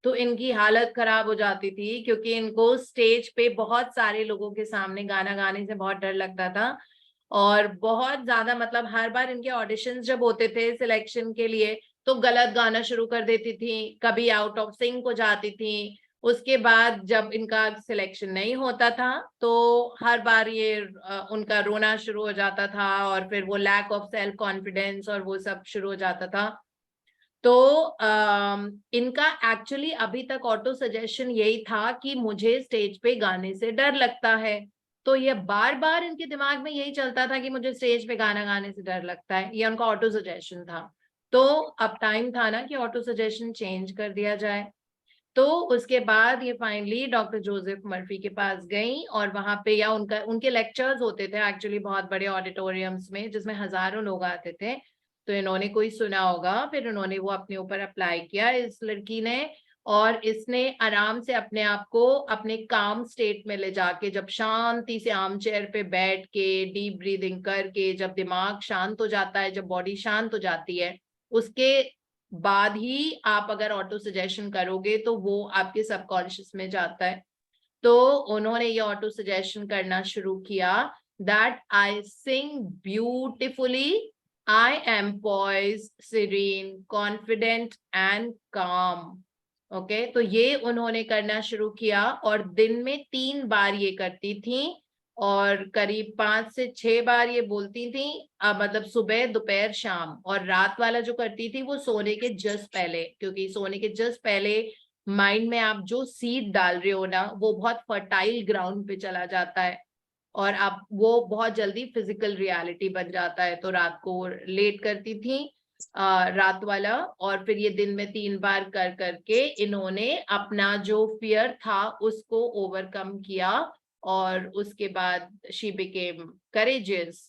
तो इनकी हालत खराब हो जाती थी, क्योंकि इनको स्टेज पे बहुत सारे लोगों के सामने गाना गाने से बहुत डर लगता था, और बहुत ज्यादा, मतलब हर बार इनके ऑडिशंस जब होते थे सिलेक्शन के लिए तो गलत गाना शुरू कर देती थी, कभी आउट ऑफ सिंक हो जाती थी। उसके बाद जब इनका सिलेक्शन नहीं होता था तो हर बार ये उनका रोना शुरू हो जाता था, और फिर वो लैक ऑफ सेल्फ कॉन्फिडेंस और वो सब शुरू हो जाता था। तो इनका एक्चुअली अभी तक ऑटो सजेशन यही था कि मुझे स्टेज पे गाने से डर लगता है, तो ये बार बार इनके दिमाग में यही चलता था कि मुझे स्टेज पे गाना गाने से डर लगता है, ये उनका ऑटो सजेशन था। तो अब टाइम था ना कि ऑटो सजेशन चेंज कर दिया जाए। तो उसके बाद ये फाइनली डॉक्टर जोसेफ मर्फी के पास गई, और वहां पे या उनके लेक्चर्स होते थे एक्चुअली बहुत बड़े ऑडिटोरियम्स में जिसमें हजारों लोग आते थे, तो इन्होंने कोई सुना होगा, फिर उन्होंने वो अपने ऊपर अप्लाई किया इस लड़की ने, और इसने आराम से अपने आप को अपने काम स्टेट में ले जाके, जब शांति से आर्म चेयर पे बैठ के डीप ब्रीदिंग करके जब दिमाग शांत हो जाता है, जब बॉडी शांत हो जाती है, उसके बाद ही आप अगर ऑटो सजेशन करोगे तो वो आपके सबकॉन्शियस में जाता है। तो उन्होंने ये ऑटो सजेशन करना शुरू किया, that I sing beautifully, I am poised, serene, confident and calm. Okay, तो ये उन्होंने करना शुरू किया और दिन में 3 बार ये करती थी, और करीब 5 से 6 बार ये बोलती थी, मतलब सुबह दोपहर शाम। और रात वाला जो करती थी वो सोने के जस्ट पहले, क्योंकि सोने के जस्ट पहले माइंड में आप जो सीड डाल रहे हो ना वो बहुत फर्टाइल ग्राउंड पे चला जाता है और आप वो बहुत जल्दी फिजिकल रियलिटी बन जाता है। तो रात को लेट करती थी रात वाला, और फिर ये दिन में 3 बार कर करके इन्होंने अपना जो फियर था उसको ओवरकम किया। और उसके बाद शी बिकेम करेजियस,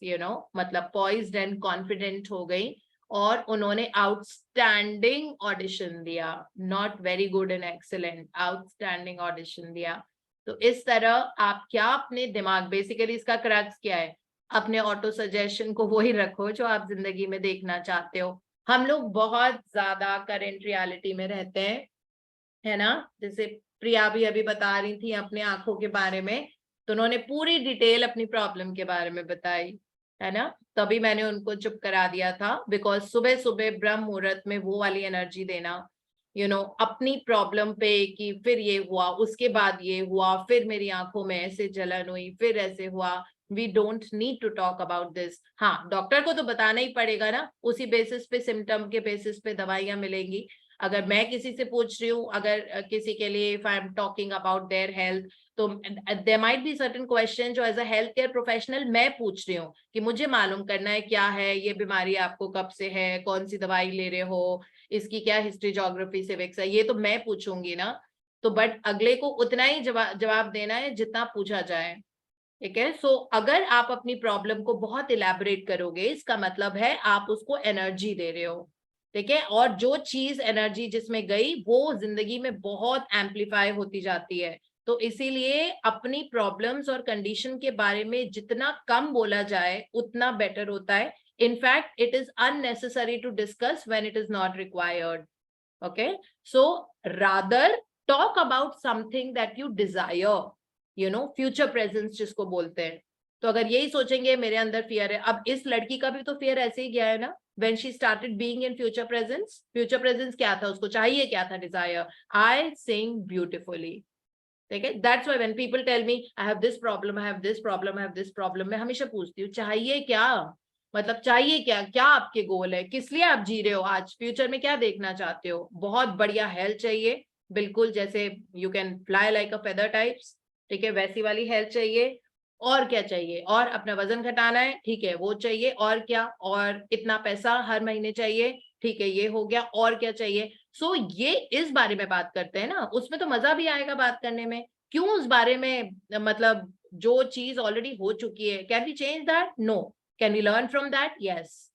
मतलब पॉइज्ड एंड कॉन्फिडेंट हो गई। और उन्होंने आउटस्टैंडिंग ऑडिशन दिया, not very good and excellent, outstanding audition दिया। तो इस तरह आप क्या अपने दिमाग, बेसिकली इसका क्रक्स क्या है, अपने ऑटो सजेशन को वही रखो जो आप जिंदगी में देखना चाहते हो। हम लोग बहुत ज्यादा करंट रियलिटी में रहते हैं, है ना। जैसे प्रिया भी अभी बता रही थी अपने आंखों के बारे में, तो उन्होंने पूरी डिटेल अपनी प्रॉब्लम के बारे में बताई, है ना। तभी मैंने उनको चुप करा दिया था, बिकॉज सुबह सुबह ब्रह्म मुहूर्त में वो वाली एनर्जी देना, अपनी प्रॉब्लम पे कि फिर ये हुआ, उसके बाद ये हुआ, फिर मेरी आंखों में ऐसे जलन हुई, फिर ऐसे हुआ। We don't need to talk about this. हाँ, डॉक्टर को तो बताना ही पड़ेगा ना, उसी बेसिस पे, सिम्टम के बेसिस पे दवाइयां मिलेंगी। अगर मैं किसी से पूछ रही हूँ, अगर किसी के लिए if I am talking about there health, तो there might be certain question जो as a health care professional मैं पूछ रही हूँ कि मुझे मालूम करना है क्या है ये बीमारी, आपको कब से है, कौन सी दवाई ले रहे हो, इसकी क्या हिस्ट्री, ज्योग्राफी, सिविक्स है, ये तो मैं पूछूंगी ना। तो बट अगले को उतना ही जवाब देना है जितना पूछा जाए, ठीक है। सो अगर आप अपनी प्रॉब्लम को बहुत इलैबोरेट करोगे, इसका मतलब है आप उसको एनर्जी दे रहे हो, ठीक है। और जो चीज एनर्जी जिसमें गई वो जिंदगी में बहुत एम्पलीफाई होती जाती है। तो इसीलिए अपनी प्रॉब्लम्स और कंडीशन के बारे में जितना कम बोला जाए उतना बेटर होता है। In fact it is unnecessary to discuss when it is not required. Okay, so rather talk about something that you desire, future presence जिसको बोलते हैं। तो अगर यही सोचेंगे मेरे अंदर फियर है, अब इस लड़की का भी तो फियर ऐसे ही गया है ना, when she started being in future presence क्या था, उसको चाहिए क्या था, desire, I sing beautifully, ठीक है। that's why when people tell me I have this problem, I have this problem, I have this problem, मैं हमेशा पूछती हूँ चाहिए क्या, मतलब चाहिए क्या, क्या आपके गोल है, किस लिए आप जी रहे हो आज, फ्यूचर में क्या देखना चाहते हो। बहुत बढ़िया हेल्थ चाहिए, बिल्कुल जैसे you can fly like a feather types, ठीक है, वैसी वाली हेल्थ चाहिए। और क्या चाहिए, और अपना वजन घटाना है, ठीक है, वो चाहिए। और क्या, और इतना पैसा हर महीने चाहिए, ठीक है, ये हो गया। और क्या चाहिए। सो ये इस बारे में बात करते हैं ना, उसमें तो मजा भी आएगा बात करने में। क्यों उस बारे में, मतलब जो चीज ऑलरेडी हो चुकी है, can we change that, no. Can we learn from that, yes,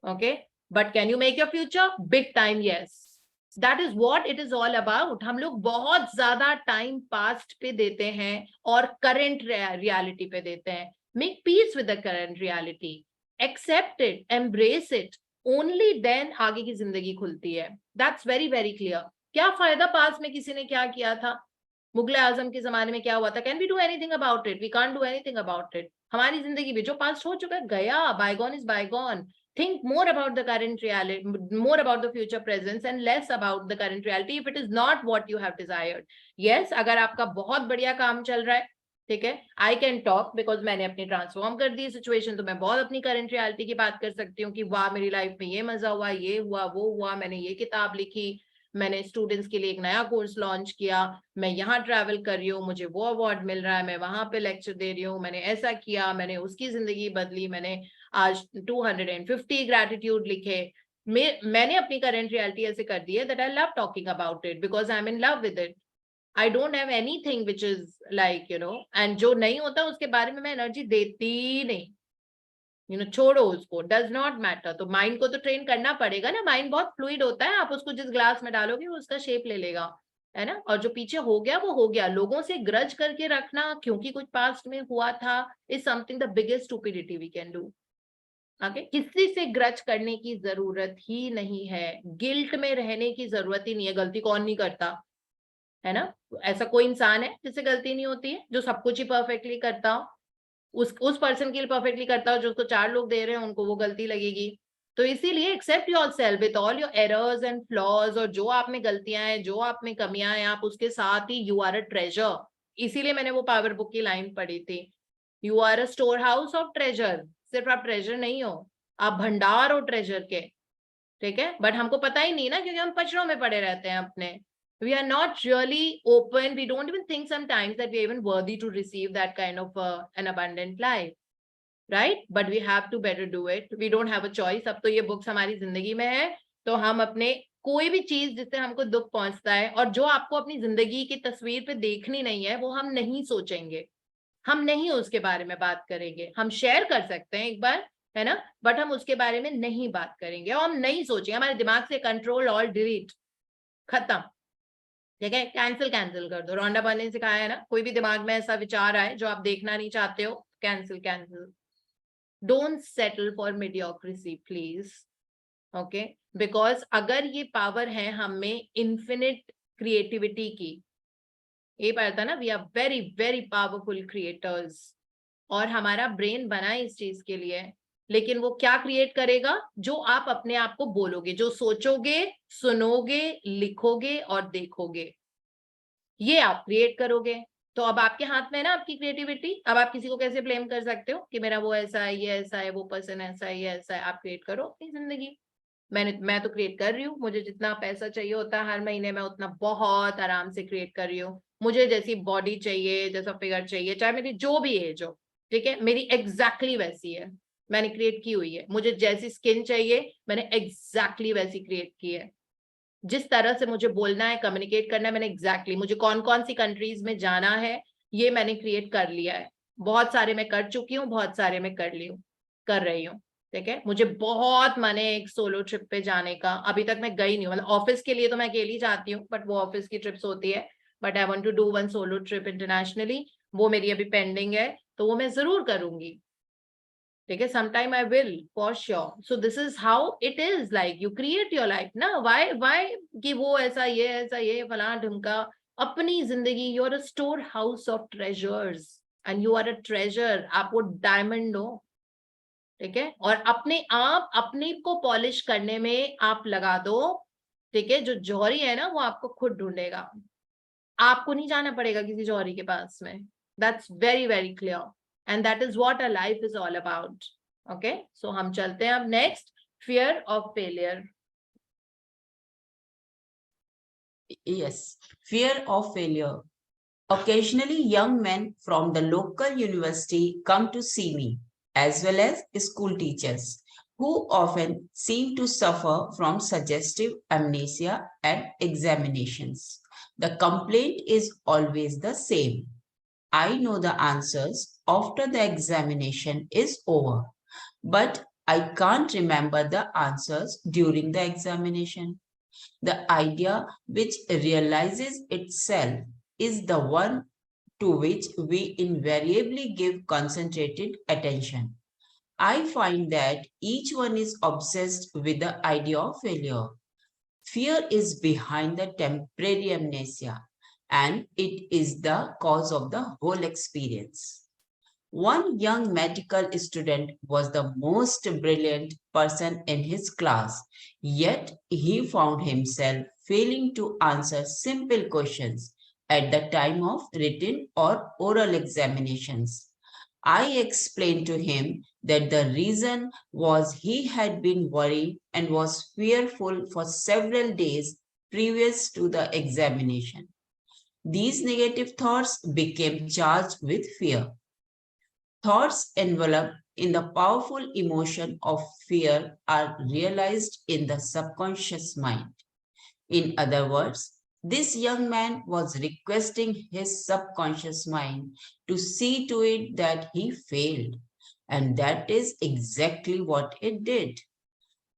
okay. But can you make your future, big time, yes. That is what it is all about. हम लोग बहुत ज्यादा टाइम पास्ट पे देते हैं और करंट रियलिटी पे देते हैं। Make peace with the current reality, accept it, embrace it, only then आगे की जिंदगी खुलती है। That's very very clear. क्या फायदा पास में किसी ने क्या किया था, मुगल आजम के जमाने में क्या हुआ था, can we do anything about it, we can't do anything about it. हमारी जिंदगी में जो पास्ट हो चुका है गया, bygone is bygone. Think more about the current reality, more about the future presence and less about the current reality if it is not what you have desired. Yes, अगर आपका बहुत बढ़िया काम चल रहा है, ठीक है, I can talk because मैंने अपनी ट्रांसफॉर्म कर दी सिचुएशन, तो मैं बहुत अपनी करंट रियलिटी की बात कर सकती हूँ कि वाह मेरी लाइफ में ये मजा हुआ, ये हुआ, वो हुआ, मैंने ये किताब लिखी, मैंने स्टूडेंट्स के लिए एक नया कोर्स लॉन्च किया, मैं यहाँ ट्रैवल कर रही हूँ, मुझे वो अवार्ड मिल रहा है, मैं वहां पे लेक्चर दे रही हूँ, मैंने ऐसा किया, मैंने उसकी जिंदगी बदली, मैंने आज 250 ग्रेटिट्यूड लिखे। मैंने अपनी करंट रियलिटी ऐसे कर दी है that I love talking about it because I am in love with it. I don't have anything which is like and जो नहीं होता उसके बारे में मैं एनर्जी देती नहीं, छोड़ो उसको, डज नॉट मैटर। तो माइंड को तो ट्रेन करना पड़ेगा ना, माइंड बहुत फ्लूइड होता है, आप उसको जिस ग्लास में डालोगे वो उसका शेप ले लेगा, है ना। और जो पीछे हो गया वो हो गया। लोगों से ग्रज करके रखना क्योंकि कुछ पास्ट में हुआ था is something the biggest stupidity we can do. Okay, किसी से ग्रज करने की जरूरत ही नहीं है, गिल्ट में रहने की जरूरत ही नहीं है। गलती कौन नहीं करता, है ना। ऐसा कोई इंसान है जिससे गलती नहीं होती है, जो सब कुछ ही परफेक्टली करता हो। उस पर्सन के लिए परफेक्टली करता हो जो उसको 4 लोग दे रहे हैं, उनको वो गलती लगेगी। तो इसीलिए accept yourself with all your errors and flaws, और जो आप में गलतियां हैं, जो आप में कमियां हैं, आप उसके साथ ही यू आर अ ट्रेजर। इसीलिए मैंने वो पावर बुक की लाइन पढ़ी थी, you are a store house of treasure. सिर्फ आप ट्रेजर नहीं हो, आप भंडार हो ट्रेजर के, ठीक है। बट हमको पता ही नहीं ना, क्योंकि हम पचड़ों में पड़े रहते हैं अपने। We are not really open. We don't even think sometimes that we are even worthy to receive that kind of an abundant life, right? But we have to better do it. We don't have a choice. अब तो ये books हमारी जिंदगी में है, तो हम अपने कोई भी चीज जिससे हमको दुख पहुंचता है और जो आपको अपनी जिंदगी की तस्वीर पे देखनी नहीं है, वो हम नहीं सोचेंगे, हम नहीं उसके बारे में बात करेंगे। हम शेयर कर सकते हैं एक बार, है ना, बट हम उसके बारे में नहीं बात करेंगे और हम नहीं सोचेंगे। हमारे दिमाग से कंट्रोल और डिलीट, खत्म, ठीक है। कैंसिल कैंसिल कर दो। रोंडा बर्न ने सिखाया है ना, कोई भी दिमाग में ऐसा विचार आए जो आप देखना नहीं चाहते हो, cancel cancel. Don't settle for mediocrity please, okay, because अगर ये पावर है हम में इन्फिनिट क्रिएटिविटी की, ये पता ना, we are very very powerful creators, और हमारा ब्रेन बना है इस चीज के लिए। लेकिन वो क्या क्रिएट करेगा? जो आप अपने आप को बोलोगे, जो सोचोगे, सुनोगे, लिखोगे और देखोगे, ये आप क्रिएट करोगे। तो अब आपके हाथ में है ना आपकी क्रिएटिविटी। अब आप किसी को कैसे ब्लेम कर सकते हो कि मेरा वो ऐसा है, ये ऐसा है, वो पर्सन ऐसा है, ये ऐसा है। आप क्रिएट करो अपनी जिंदगी। मैं तो क्रिएट कर रही हूँ। मुझे जितना पैसा चाहिए होता है हर महीने, मैं उतना बहुत आराम से क्रिएट कर रही हूँ। मुझे जैसी बॉडी चाहिए, जैसा फिगर चाहिए, चाहे मेरी जो भी एज हो, ठीक है, मेरी एग्जैक्टली वैसी है, मैंने क्रिएट की हुई है। मुझे जैसी स्किन चाहिए, मैंने एग्जैक्टली वैसी क्रिएट की है। जिस तरह से मुझे बोलना है, कम्युनिकेट करना है, मैंने एग्जैक्टली, मुझे कौन कौन सी कंट्रीज में जाना है, ये मैंने क्रिएट कर लिया है। बहुत सारे मैं कर चुकी हूँ, बहुत सारे मैं कर रही हूँ, ठीक है। मुझे बहुत मन है एक सोलो ट्रिप पे जाने का, अभी तक मैं गई नहीं हूँ। मतलब ऑफिस के लिए तो मैं अकेली जाती हूँ, बट वो ऑफिस की ट्रिप्स होती है। But I want to do one solo trip internationally, वो मेरी अभी पेंडिंग है, तो वो मैं जरूर करूंगी, ठीक है। sometime I will for sure. So this is how it is, like you create your life ना। why कि वो ऐसा, ये ऐसा, ये फलाना ढिमका। अपनी जिंदगी, you are a store house of treasures and you are a treasure। आप वो डायमंड हो, ठीक है। और अपने को पॉलिश करने में आप लगा दो, ठीक है। जो जौहरी है ना, वो आपको खुद ढूंढेगा, आपको नहीं जाना पड़ेगा किसी जौहरी के पास में। That's very very clear and that is what a life is all about, okay। So हम चलते हैं अब next, fear of failure। Yes, fear of failure. Occasionally, young men from the local university come to see me, as well as school teachers, who often seem to suffer from suggestive amnesia and examinations. The complaint is always the same. I know the answers after the examination is over, but I can't remember the answers during the examination. The idea which realizes itself is the one to which we invariably give concentrated attention. I find that each one is obsessed with the idea of failure. Fear is behind the temporary amnesia, and it is the cause of the whole experience. One young medical student was the most brilliant person in his class, yet he found himself failing to answer simple questions at the time of written or oral examinations. I explained to him that the reason was he had been worried and was fearful for several days previous to the examination. These negative thoughts became charged with fear. Thoughts enveloped in the powerful emotion of fear are realized in the subconscious mind. In other words, this young man was requesting his subconscious mind to see to it that he failed, and that is exactly what it did.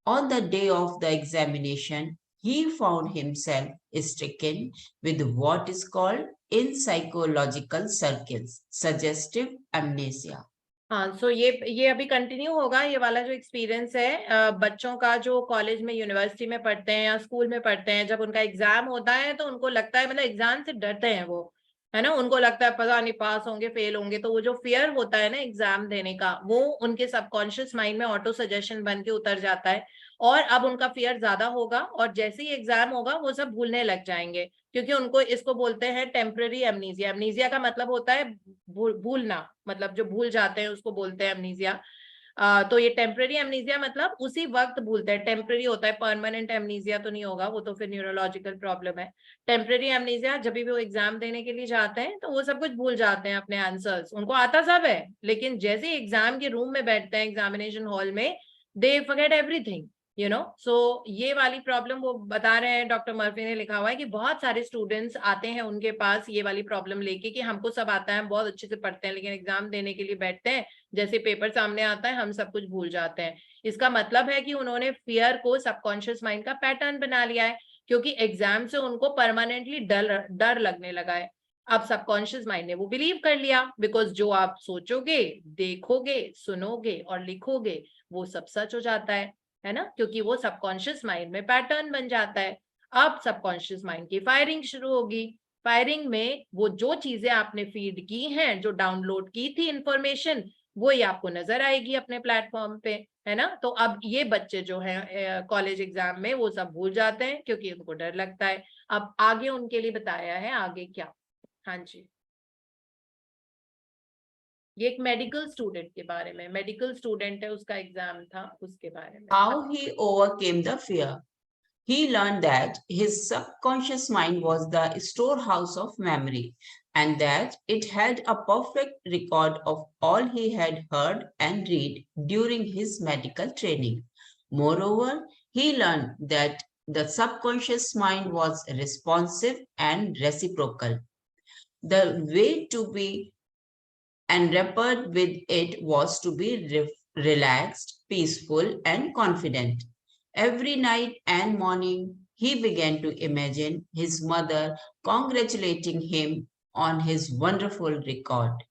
On the day of the examination, he found himself stricken with what is called in psychological circles suggestive amnesia. हाँ, सो ये अभी continue होगा, ये वाला जो experience है बच्चों का जो कॉलेज में, यूनिवर्सिटी में पढ़ते हैं या स्कूल में पढ़ते हैं। जब उनका एग्जाम होता है तो उनको लगता है, मतलब एग्जाम से डरते हैं वो, है ना। उनको लगता है पता नहीं पास होंगे फेल होंगे, तो वो जो फियर होता है ना एग्जाम देने का, वो उनके सबकॉन्शियस माइंड में ऑटो सजेशन बन के उतर जाता है और अब उनका फियर ज्यादा होगा और जैसे ही एग्जाम होगा वो सब भूलने लग जाएंगे, क्योंकि उनको इसको बोलते हैं टेम्पररी एमनीजिया। एमनीजिया का मतलब होता है भूलना, मतलब जो भूल जाते हैं उसको बोलते हैं एमनीजिया। तो ये टेम्पररी एमनीजिया मतलब उसी वक्त भूलते हैं, टेम्पररी होता है, परमानेंट एमनीजिया तो नहीं होगा, वो तो फिर न्यूरोलॉजिकल प्रॉब्लम है। टेम्पररी एमनीजिया, जब भी वो एग्जाम देने के लिए जाते हैं तो वो सब कुछ भूल जाते हैं, अपने आंसर्स उनको आता सब है, लेकिन जैसे एग्जाम के रूम में बैठते हैं एग्जामिनेशन हॉल में, they forget everything, you know. So ये वाली प्रॉब्लम वो बता रहे हैं, डॉक्टर मर्फी ने लिखा हुआ है कि बहुत सारे स्टूडेंट्स आते हैं उनके पास ये वाली प्रॉब्लम लेके कि हमको सब आता है, हम बहुत अच्छे से पढ़ते हैं, लेकिन एग्जाम देने के लिए बैठते हैं, जैसे पेपर सामने आता है हम सब कुछ भूल जाते हैं। इसका मतलब है कि उन्होंने फियर को सबकॉन्शियस माइंड का पैटर्न बना लिया है, क्योंकि एग्जाम से उनको परमानेंटली डर लगने लगा है। अब सबकॉन्शियस माइंड ने वो बिलीव कर लिया, बिकॉज जो आप सोचोगे, देखोगे, सुनोगे और लिखोगे वो सब सच हो जाता है ना, क्योंकि वो सबकॉन्शियस माइंड में पैटर्न बन जाता है। अब सबकॉन्शियस माइंड की फायरिंग शुरू होगी। फायरिंग में वो जो चीजें आपने फीड की हैं, जो डाउनलोड की थी इंफॉर्मेशन, वो ही आपको नजर आएगी अपने प्लेटफॉर्म पे, है ना। तो अब ये बच्चे जो है कॉलेज एग्जाम में वो सब भूल जाते हैं क्योंकि उनको डर लगता है। अब आगे उनके लिए बताया है, आगे क्या। हाँ जी, ये एक मेडिकल स्टूडेंट के बारे में, मेडिकल स्टूडेंट है, उसका एग्जाम था, उसके बारे में। How he overcame the fear. He learned that his subconscious mind was the storehouse of memory and that it had a perfect record of all he had heard and read during his medical training. Moreover, he learned that the subconscious mind was responsive and reciprocal. The way to be enraptured with it was to be relaxed, peaceful, and confident. Every night and morning, he began to imagine his mother congratulating him on his wonderful record.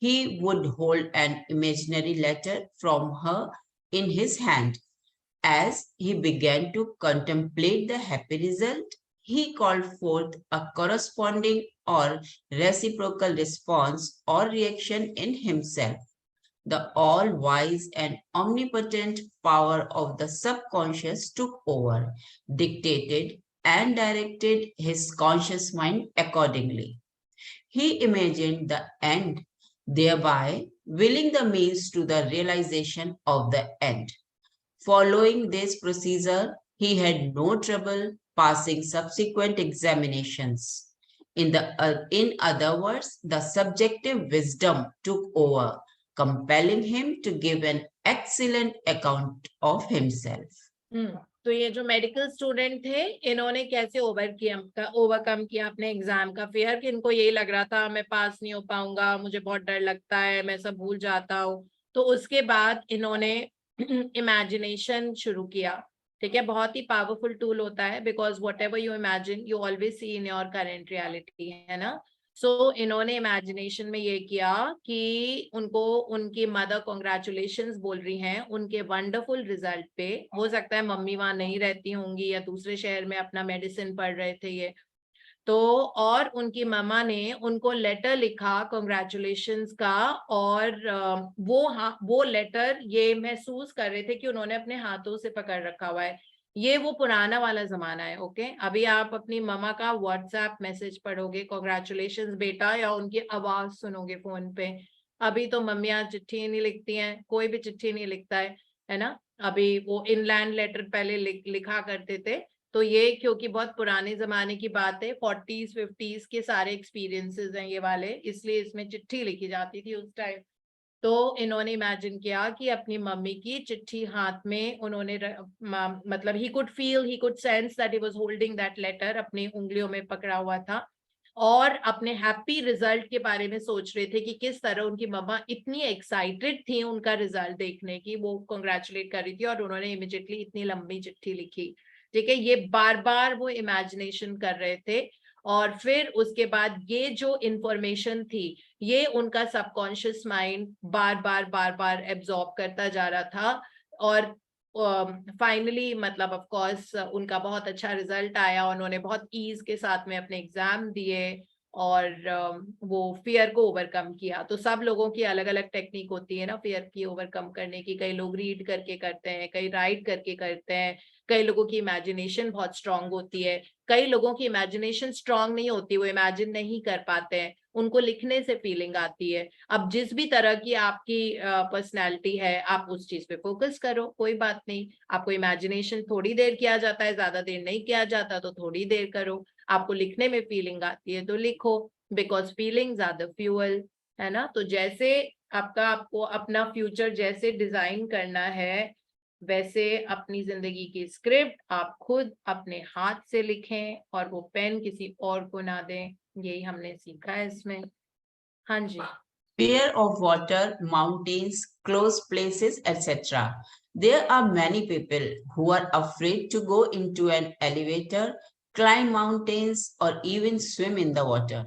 He would hold an imaginary letter from her in his hand. As he began to contemplate the happy result, he called forth a corresponding or reciprocal response or reaction in himself. The all-wise and omnipotent power of the subconscious took over, dictated, and directed his conscious mind accordingly. He imagined the end, thereby willing the means to the realization of the end. Following this procedure, he had no trouble passing subsequent examinations. In other words, the subjective wisdom took over, compelling him to give an excellent account of himself. तो ये जो medical student थे, इन्होंने कैसे overcome किया अपने exam का fear, कि इनको यही लग रहा था मैं पास नहीं हो पाऊंगा, मुझे बहुत डर लगता है, मैं सब भूल जाता हूँ। तो उसके बाद इन्होंने इमेजिनेशन शुरू किया। ठीक है, बहुत ही पावरफुल टूल होता है, because what ever you imagine you always see in your current reality, है ना। सो इन्होंने इमेजिनेशन में ये किया कि उनको उनकी मदर कॉन्ग्रेचुलेशंस बोल रही हैं उनके वंडरफुल रिजल्ट पे। हो सकता है मम्मी वहां नहीं रहती होंगी या दूसरे शहर में अपना मेडिसिन पढ़ रहे थे ये तो, और उनकी मम्मा ने उनको लेटर लिखा कॉन्ग्रेचुलेशंस का, और वो लेटर ये महसूस कर रहे थे कि उन्होंने अपने हाथों से पकड़ रखा हुआ है। ये वो पुराना वाला जमाना है। ओके, अभी आप अपनी मम्मा का व्हाट्सएप मैसेज पढ़ोगे कॉन्ग्रेचुलेशंस बेटा, या उनकी आवाज सुनोगे फोन पे। अभी तो मम्मियाँ चिट्ठी नहीं लिखती हैं, कोई भी चिट्ठी नहीं लिखता है ना। अभी वो इनलैंड लेटर पहले लिखा करते थे। तो ये क्योंकि बहुत पुराने जमाने की बात है, 40s 50s के सारे एक्सपीरियंसेस हैं ये वाले, इसलिए इसमें चिट्ठी लिखी जाती थी उस टाइम। तो इन्होंने इमेजिन किया कि अपनी मम्मी की चिट्ठी हाथ में उन्होंने मतलब he could feel, he could sense that he was holding that letter, अपनी उंगलियों में पकड़ा हुआ था, और अपने हैप्पी रिजल्ट के बारे में सोच रहे थे कि किस तरह उनकी मम्मा इतनी एक्साइटेड थी उनका रिजल्ट देखने की, वो कॉन्ग्रेचुलेट कर रही थी, और उन्होंने इमिडिएटली इतनी लंबी चिट्ठी लिखी। ठीक है, ये बार बार वो इमेजिनेशन कर रहे थे, और फिर उसके बाद ये जो इंफॉर्मेशन थी ये उनका सबकॉन्शियस माइंड बार बार एब्जॉर्ब करता जा रहा था, और फाइनली मतलब ऑफ कोर्स उनका बहुत अच्छा रिजल्ट आया, उन्होंने बहुत ईज के साथ में अपने एग्जाम दिए, और वो फियर को ओवरकम किया। तो सब लोगों की अलग अलग टेक्निक होती है ना फियर की ओवरकम करने की। कई लोग रीड करके करते हैं, कई राइट करके करते हैं, कई लोगों की इमेजिनेशन बहुत स्ट्रांग होती है, कई लोगों की इमेजिनेशन स्ट्रांग नहीं होती, वो इमेजिन नहीं कर पाते हैं, उनको लिखने से फीलिंग आती है। अब जिस भी तरह की आपकी पर्सनैलिटी है, आप उस चीज पे फोकस करो, कोई बात नहीं। आपको इमेजिनेशन थोड़ी देर किया जाता है, ज्यादा देर नहीं किया जाता, तो थोड़ी देर करो। आपको लिखने में फीलिंग आती है तो लिखो, because feelings are the fuel, है ना। तो जैसे आपको अपना फ्यूचर जैसे डिजाइन करना है, वैसे अपनी जिंदगी की स्क्रिप्ट आप खुद अपने हाथ से लिखें और वो पेन किसी और को ना दें। यही हमने सीखा है इसमें। हाँ जी। Fear of water, mountains, closed places, etc. There are many people who are afraid to go into an elevator, climb mountains, or even swim in the water.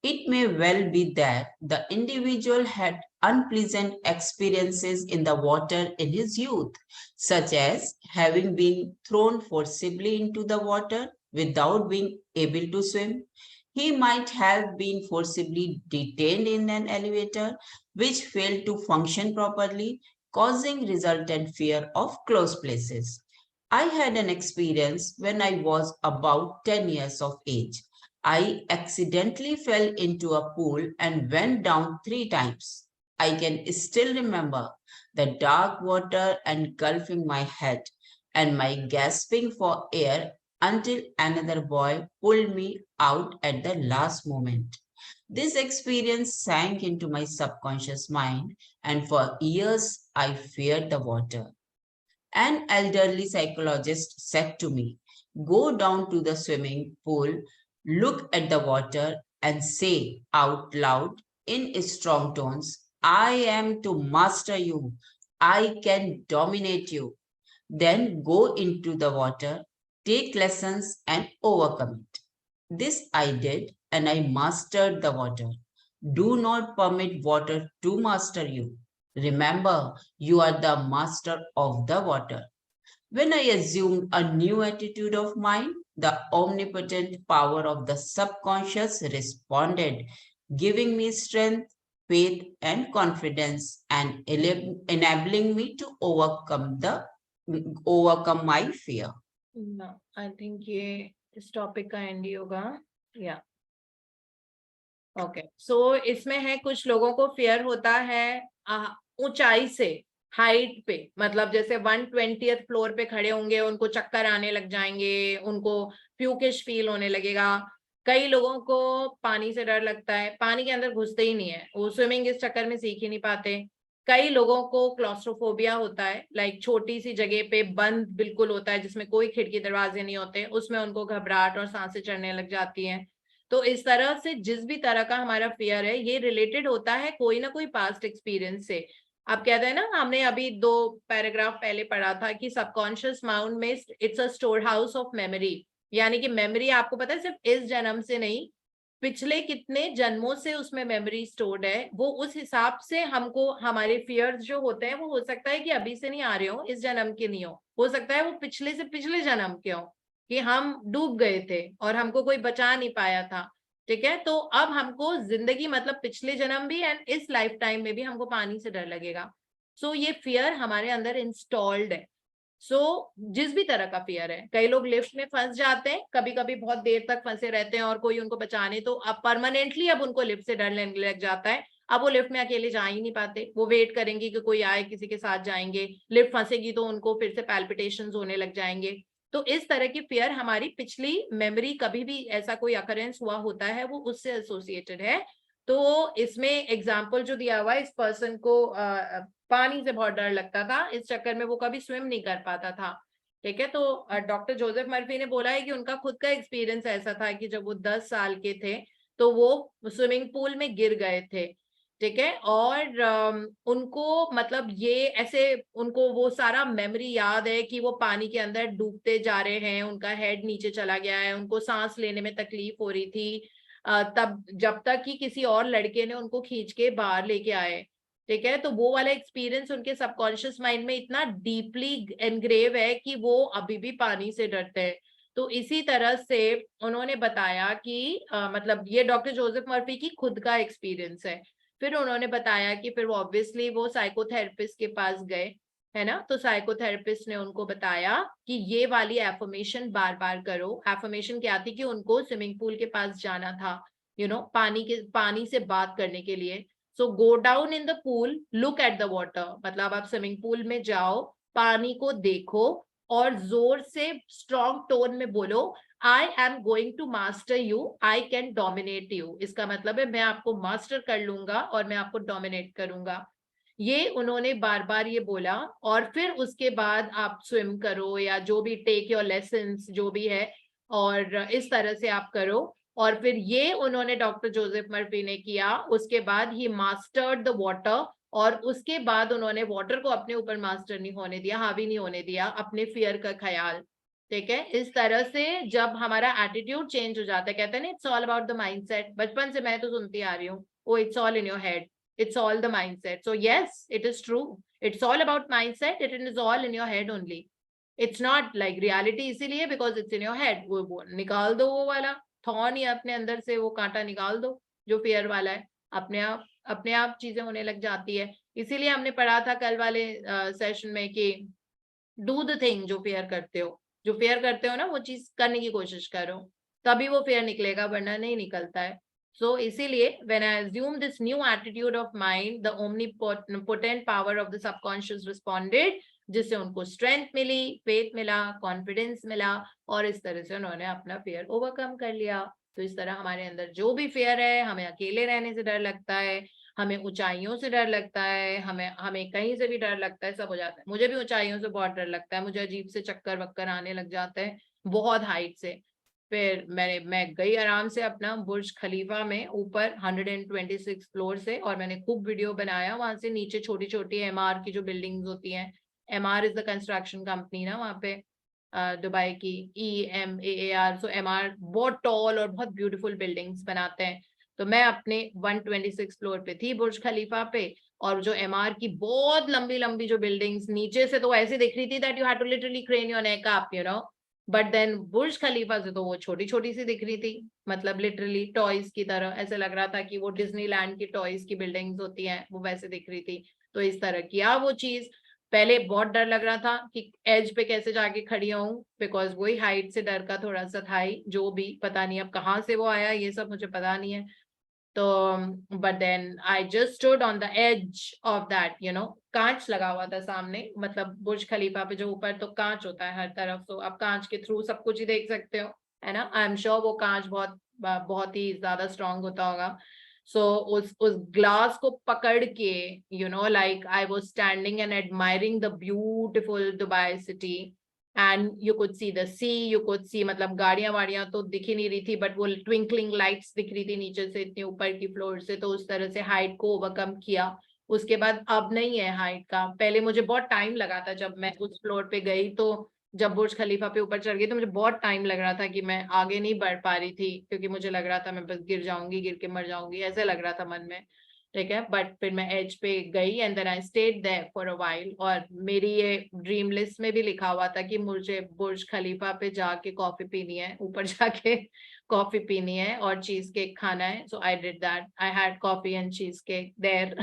It may well be that the individual had unpleasant experiences in the water in his youth, such as having been thrown forcibly into the water without being able to swim. He might have been forcibly detained in an elevator which failed to function properly, causing resultant fear of closed places. I had an experience when I was about 10 years of age. I accidentally fell into a pool and went down 3 times. I can still remember the dark water engulfing my head and my gasping for air until another boy pulled me out at the last moment. This experience sank into my subconscious mind, and for years I feared the water. An elderly psychologist said to me, "Go down to the swimming pool, look at the water, and say out loud in strong tones, 'I am to master you. I can dominate you.' Then go into the water, take lessons, and overcome it." This I did, and I mastered the water. Do not permit water to master you. Remember, you are the master of the water. When I assumed a new attitude of mind, the omnipotent power of the subconscious responded, giving me strength, faith, and confidence, and enabling me to overcome my fear. No, I think ये इस topic का and he होगा। या okay, सो इसमें है कुछ लोगों को फियर होता है ऊंचाई से, हाइट पे, मतलब जैसे 120th फ्लोर पे खड़े होंगे, उनको चक्कर आने लग जाएंगे, उनको फ्यूकिश फील होने लगेगा। कई लोगों को पानी से डर लगता है, पानी के अंदर घुसते ही नहीं है, वो स्विमिंग इस चक्कर में सीख ही नहीं पाते। कई लोगों को क्लॉस्ट्रोफोबिया होता है, लाइक छोटी सी जगह पे बंद बिल्कुल होता है जिसमें कोई खिड़की दरवाजे नहीं होते, उसमें उनको घबराहट और सांसें चढ़ने लग जाती हैं। तो इस तरह से जिस भी तरह का हमारा फियर है, ये रिलेटेड होता है कोई ना कोई पास्ट एक्सपीरियंस से। आप कहते हैं ना, हमने अभी 2 पैराग्राफ पहले पढ़ा था कि सबकॉन्शियस माइंड में it's a store house of memory, यानी कि मेमोरी आपको पता है सिर्फ इस जन्म से नहीं, पिछले कितने जन्मों से उसमें मेमोरी स्टोर्ड है। वो उस हिसाब से हमको हमारे फियर्स जो होते हैं, वो हो सकता है कि अभी से नहीं आ रहे हो, इस जन्म के नहीं हो सकता है वो पिछले से पिछले जन्म के हो, कि हम डूब गए थे और हमको कोई बचा नहीं पाया था। ठीक है, तो अब हमको जिंदगी मतलब पिछले जन्म भी एंड इस लाइफ टाइम में भी हमको पानी से डर लगेगा। सो ये फियर हमारे अंदर इंस्टॉल्ड है। जिस भी तरह का फियर है, कई लोग लिफ्ट में फंस जाते हैं, कभी कभी बहुत देर तक फंसे रहते हैं और कोई उनको बचाने, तो अब परमानेंटली अब उनको लिफ्ट से डर लगने लग जाता है। अब वो लिफ्ट में अकेले जा ही नहीं पाते, वो वेट करेंगे कि कोई आए, किसी के साथ जाएंगे, लिफ्ट फंसेगी तो उनको फिर से पैल्पिटेशंस होने लग जाएंगे। तो इस तरह की फियर हमारी पिछली मेमोरी, कभी भी ऐसा कोई अकरेंस हुआ होता है, वो उससे एसोसिएटेड है। तो इसमें एग्जाम्पल जो दिया हुआ है, इस पर्सन को पानी से बहुत डर लगता था, इस चक्कर में वो कभी स्विम नहीं कर पाता था। ठीक है, तो डॉक्टर जोसेफ मर्फी ने बोला है कि उनका खुद का एक्सपीरियंस ऐसा था कि जब वो 10 साल के थे तो वो स्विमिंग पूल में गिर गए थे। ठीक है, और उनको मतलब ये ऐसे, उनको वो सारा मेमोरी याद है कि वो पानी के अंदर डूबते जा रहे हैं, उनका हेड नीचे चला गया है, उनको सांस लेने में तकलीफ हो रही थी, तब जब तक कि किसी और लड़के ने उनको खींच के बाहर लेके आए। ठीक है, तो वो वाला एक्सपीरियंस उनके सबकॉन्शियस माइंड में इतना डीपली एनग्रेव है कि वो अभी भी पानी से डरते हैं। तो इसी तरह से उन्होंने बताया कि मतलब ये डॉक्टर जोसेफ मर्फी की खुद का एक्सपीरियंस है। फिर उन्होंने बताया कि फिर वो ऑब्वियसली वो साइकोथेरेपिस्ट के पास गए, है ना। तो साइकोथेरेपिस्ट ने उनको बताया कि ये वाली एफर्मेशन बार बार करो। एफर्मेशन क्या थी कि उनको स्विमिंग पूल के पास जाना था, पानी से बात करने के लिए। So go down in the pool, look at the water, मतलब आप स्विमिंग पूल में जाओ, पानी को देखो और जोर से स्ट्रॉन्ग टोन में बोलो, I am going to master you, I can dominate you. इसका मतलब है मैं आपको मास्टर कर लूंगा और मैं आपको डोमिनेट करूंगा। ये उन्होंने बार बार ये बोला। और फिर उसके बाद आप स्विम करो या जो भी टेक योर लेसन्स जो भी है, और इस तरह से आप करो। और फिर ये उन्होंने डॉक्टर जोसेफ मर्फी ने किया। उसके बाद ही मास्टर्ड द वाटर, और उसके बाद उन्होंने वाटर को अपने ऊपर मास्टर नहीं होने दिया, हावी नहीं होने दिया अपने फियर का ख्याल। ठीक है, इस तरह से जब हमारा एटीट्यूड चेंज हो जाता है, कहते हैं ना it's all about the mindset. बचपन से मैं तो सुनती आ रही हूँ, oh it's all in your head, it's all the mindset. So yes, it is true, it's all about mindset, it is all in your head only. It's not like reality इसीलिए because it's in your head. वो निकाल दो, वो वाला thorn ही अपने अंदर से वो कांटा निकाल दो जो फियर वाला है, अपने आप चीजें होने लग जाती है। इसीलिए हमने पढ़ा था कल वाले सेशन में कि डू द थिंग जो फियर करते हो ना, वो चीज करने की कोशिश करो, तभी वो फियर निकलेगा, वरना नहीं निकलता है। So इसीलिए when I assume this new attitude of mind, the omnipotent power of the subconscious responded, जिससे उनको strength मिली, faith मिला, confidence मिला, और इस तरह से उन्होंने अपना fear overcome कर लिया। तो इस तरह हमारे अंदर जो भी fear है, हमें अकेले रहने से डर लगता है, हमें ऊंचाइयों से डर लगता है, हमें कहीं से भी डर लगता है, सब हो जाता है। मुझे भी ऊंचाइयों से बहुत डर लगता है, मुझे अजीब से चक्कर वक्कर आने लग जाते हैं बहुत हाइट से। फिर मैं गई आराम से अपना बुर्ज खलीफा में ऊपर 126 फ्लोर से, और मैंने खूब वीडियो बनाया वहां से नीचे छोटी छोटी एमआर की जो बिल्डिंग्स होती हैं। MR is the construction company ना वहाँ पे, दुबई की, EMAAR। सो एमआर बहुत टॉल और बहुत ब्यूटीफुल बिल्डिंग्स बनाते हैं। तो मैं अपने 126 फ्लोर पे थी बुर्ज खलीफा पे, और जो एमआर की बहुत लंबी लंबी जो बिल्डिंग्स नीचे से तो ऐसे दिख रही थी that you had to literally crane your neck up, but then Burj Khalifa से तो वो छोटी छोटी सी दिख रही थी, मतलब लिटरली टॉयज की तरह, ऐसे लग रहा था कि वो डिज्नीलैंड की टॉयज की बिल्डिंग्स होती हैं, वो वैसे दिख रही थी। तो इस तरह किया वो चीज। पहले बहुत डर लग रहा था कि एज पे कैसे जाके खड़ी हूँ, बिकॉज वही हाइट से डर का थोड़ा सा था ही, जो भी पता नहीं अब कहाँ से वो आया, ये सब मुझे पता नहीं है। तो but then I just stood on the edge of that, कांच लगा हुआ था सामने, मतलब बुर्ज खलीफा पे जो ऊपर तो कांच होता है हर तरफ, तो आप कांच के थ्रू सब कुछ ही देख सकते हो, है ना। आई एम श्योर वो कांच बहुत बहुत ही ज्यादा स्ट्रांग होता होगा। सो उस ग्लास को पकड़ के like I was standing and admiring the beautiful Dubai city, and you could see the sea, you could see, मतलब गाड़ियां वाड़ियां तो दिख ही नहीं रही थी, बट वो ट्विंकलिंग लाइट्स दिख रही थी नीचे से इतनी ऊपर की फ्लोर से। तो उस तरह से हाइट को ओवरकम किया। उसके बाद अब नहीं है हाइट का, पहले मुझे बहुत टाइम लगा था जब मैं उस फ्लोर पे गई, तो जब बुर्ज खलीफा पे ऊपर चढ़ गई तो मुझे बहुत टाइम लग रहा था कि मैं आगे नहीं बढ़ पा रही थी, क्योंकि मुझे लग रहा था मैं बस गिर जाऊंगी, गिर के मर जाऊंगी, ऐसे लग रहा था मन में। ठीक है, बट फिर मैं एज पे गई and then I stayed there for a while. और मेरी ये ड्रीम लिस्ट में भी लिखा हुआ था कि मुझे बुर्ज खलीफा पे जाके कॉफी पीनी है, ऊपर जाके कॉफी पीनी है और चीज केक खाना है। So I did that, I had coffee and cheesecake there,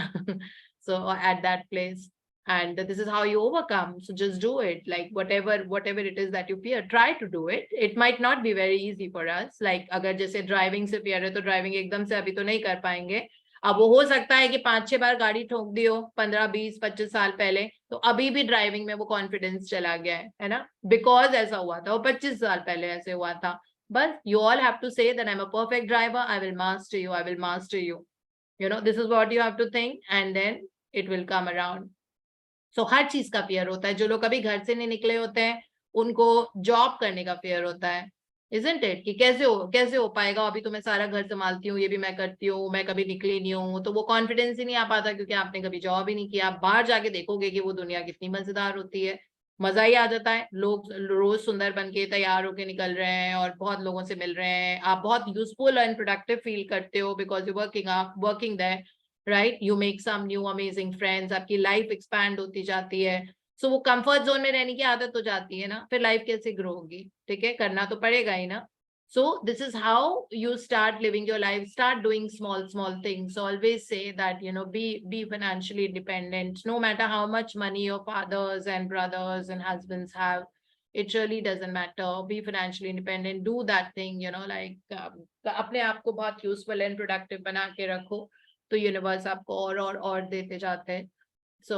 so at that place, and this is how you overcome. So just do it, like whatever it is that you fear, try to do it. It might not be very easy for us, like अगर जैसे driving से fear है तो driving एकदम से अभी तो नहीं कर पाएंगे। अब वो हो सकता है कि 5-6 बार गाड़ी ठोक दी हो 15-20-25 साल पहले, तो अभी भी ड्राइविंग में वो कॉन्फिडेंस चला गया है ना, बिकॉज ऐसा हुआ था, वो 25 साल पहले ऐसे हुआ था। But you all have to say that I am a perfect driver, I will master you, I will master you, this is what you have to think, and then it will come around. So हर चीज का fear होता है। जो लोग कभी घर से नहीं निकले होते हैं उनको जॉब करने का फियर होता है, isn't it? कि कैसे हो पाएगा, अभी तो मैं सारा घर संभालती हूँ, ये भी मैं करती हूँ, मैं कभी निकली नहीं हूँ, तो वो कॉन्फिडेंस ही नहीं आ पाता क्योंकि आपने कभी जॉब ही नहीं किया। आप बाहर जाके देखोगे कि वो दुनिया कितनी मजेदार होती है, मजा ही आ जाता है। लोग रोज सुंदर बन के तैयार होके निकल रहे हैं और बहुत लोगों से मिल रहे हैं, आप बहुत यूजफुल एंड प्रोडक्टिव फील करते हो because you working there, right. You make some new amazing friends, आपकी लाइफ एक्सपैंड होती जाती है। सो वो कंफर्ट जोन में रहने की आदत हो जाती है ना, फिर लाइफ कैसे ग्रो होगी? ठीक है, करना तो पड़ेगा ही ना. So this is how you start living your life. Start doing small things. Always say that, be financially independent. No matter how much money your fathers and brothers and husbands have, it really doesn't matter. Be financially independent. Do that thing, like अपने आप को बहुत useful and productive बना के रखो, तो universe आपको और देते जाते हैं. So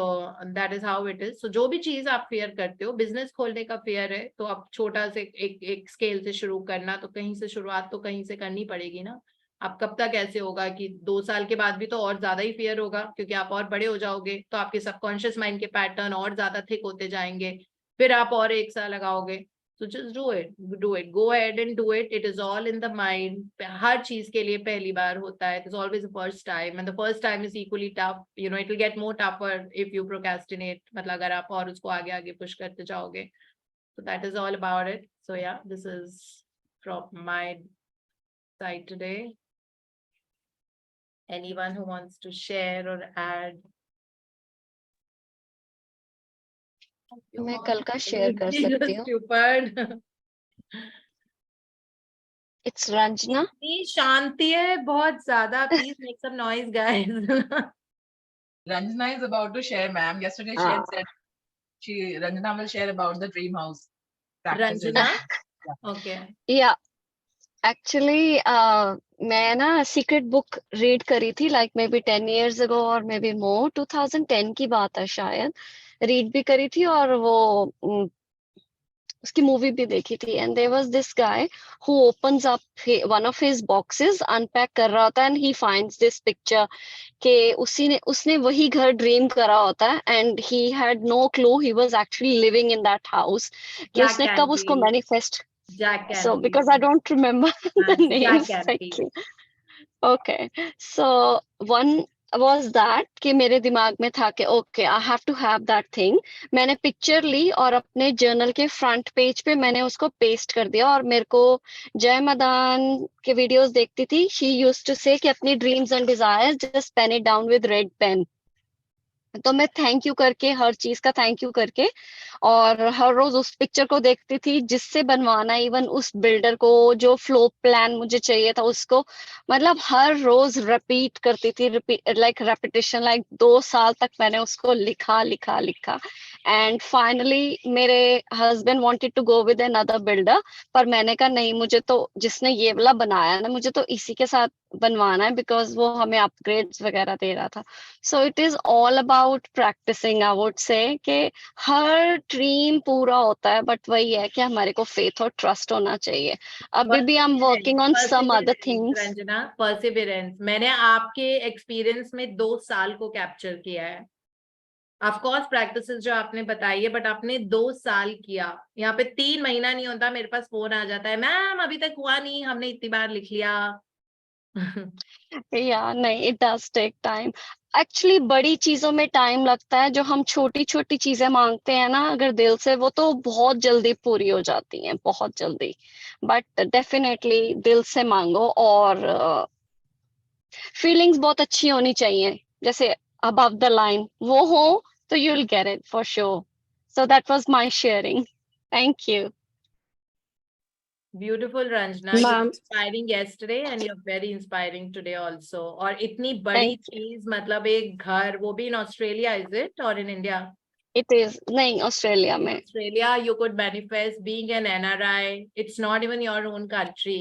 that is how it is. So जो भी चीज आप फेयर करते हो, बिजनेस खोलने का फेयर है तो आप छोटा से एक स्केल से शुरू करना, तो कहीं से शुरुआत तो कहीं से करनी पड़ेगी ना. आप कब तक ऐसे होगा कि 2 साल के बाद भी तो और ज्यादा ही फेयर होगा, क्योंकि आप और बड़े हो जाओगे, तो आपके सबकॉन्शियस माइंड के पैटर्न और ज्यादा थिक होते जाएंगे, फिर आप और 1 साल लगाओगे. So just do it, go ahead and do it. It is all in the mind. हर चीज के लिए पहली बार होता है. There's always a first time, and the first time is equally tough. It will get more tougher if you procrastinate. मतलब अगर आप और उसको आगे push करते जाओगे. So that is all about it. So yeah, this is from my side today. Anyone who wants to share or add? मैं कल का शेयर कर सकती हूँ. Stupid. It's Ranjana. इतनी शांति है बहुत ज्यादा. Please make some noise, guys. Ranjana is about to share, ma'am. Yesterday she had said Ranjana will share about the dream house practices. Ranjana? Okay. Yeah. Actually, मैं ना secret book read करी थी like maybe 10 years ago or maybe more. 2010 की बात है शायद. Read भी करी थी और वो उसकी मूवी भी देखी थी. And there was this guy who opens up one of his boxes, unpack कर रहा होता है, and he finds this picture के उसने वही घर ड्रीम करा होता है, and he had no clue he was actually living in that house कि उसने कब उसको manifest. So because I don't remember the names. Thank you. Okay, so one was that कि मेरे दिमाग में था कि okay, I have to have that thing. मैंने पिक्चर ली और अपने जर्नल के फ्रंट पेज पे मैंने उसको पेस्ट कर दिया. और मेरे को जय मदान के वीडियोस देखती थी. She used to say कि अपनी dreams and desires just pen it down with red pen. तो मैं थैंक यू करके, हर चीज का थैंक यू करके, और हर रोज उस पिक्चर को देखती थी जिससे बनवाना, इवन उस बिल्डर को जो फ्लो प्लान मुझे चाहिए था उसको, मतलब हर रोज रिपीट करती थी, लाइक रेपिटेशन, लाइक 2 साल तक मैंने उसको लिखा. एंड फाइनली मेरे husband wanted to go with another builder, पर मैंने कहा नहीं, मुझे तो जिसने ये वाला बनाया ना, मुझे तो इसी के साथ बनवाना है, बिकॉज वो हमें अपग्रेड्स वगैरह दे रहा था. So it is all about practicing, I would say कि हर ड्रीम पूरा होता है, बट वही है कि हमारे को फेथ और ट्रस्ट होना चाहिए. अभी भी I am working on some other things. Ranjana, perseverance. मैंने आपके एक्सपीरियंस में 2 साल को कैप्चर किया है. ऑफ कोर्स प्रैक्टिसेस जो आपने बताई है, बट आपने 2 साल किया. यहाँ पे 3 महीना नहीं होता, मेरे पास फोन आ जाता है, मैम अभी तक हुआ नहीं, हमने इतनी बार लिख लिया. या नहीं, it does take time. Actually बड़ी चीजों में टाइम लगता है. जो हम छोटी छोटी चीजें मांगते हैं ना अगर दिल से, वो तो बहुत जल्दी पूरी हो जाती हैं, बहुत जल्दी. बट डेफिनेटली दिल से मांगो, और फीलिंग्स बहुत अच्छी होनी चाहिए, जैसे अबव द लाइन वो हो तो you will get it for sure. So that was my sharing. Thank you. Beautiful, Ranjana. You were inspiring yesterday and you're very inspiring today also. और इतनी बड़ी चीज, मतलब एक घर, वो भी in Australia, is it, or in India? It is. नहीं, ऑस्ट्रेलिया में. Australia, you could manifest being an NRI. It's not even your own country.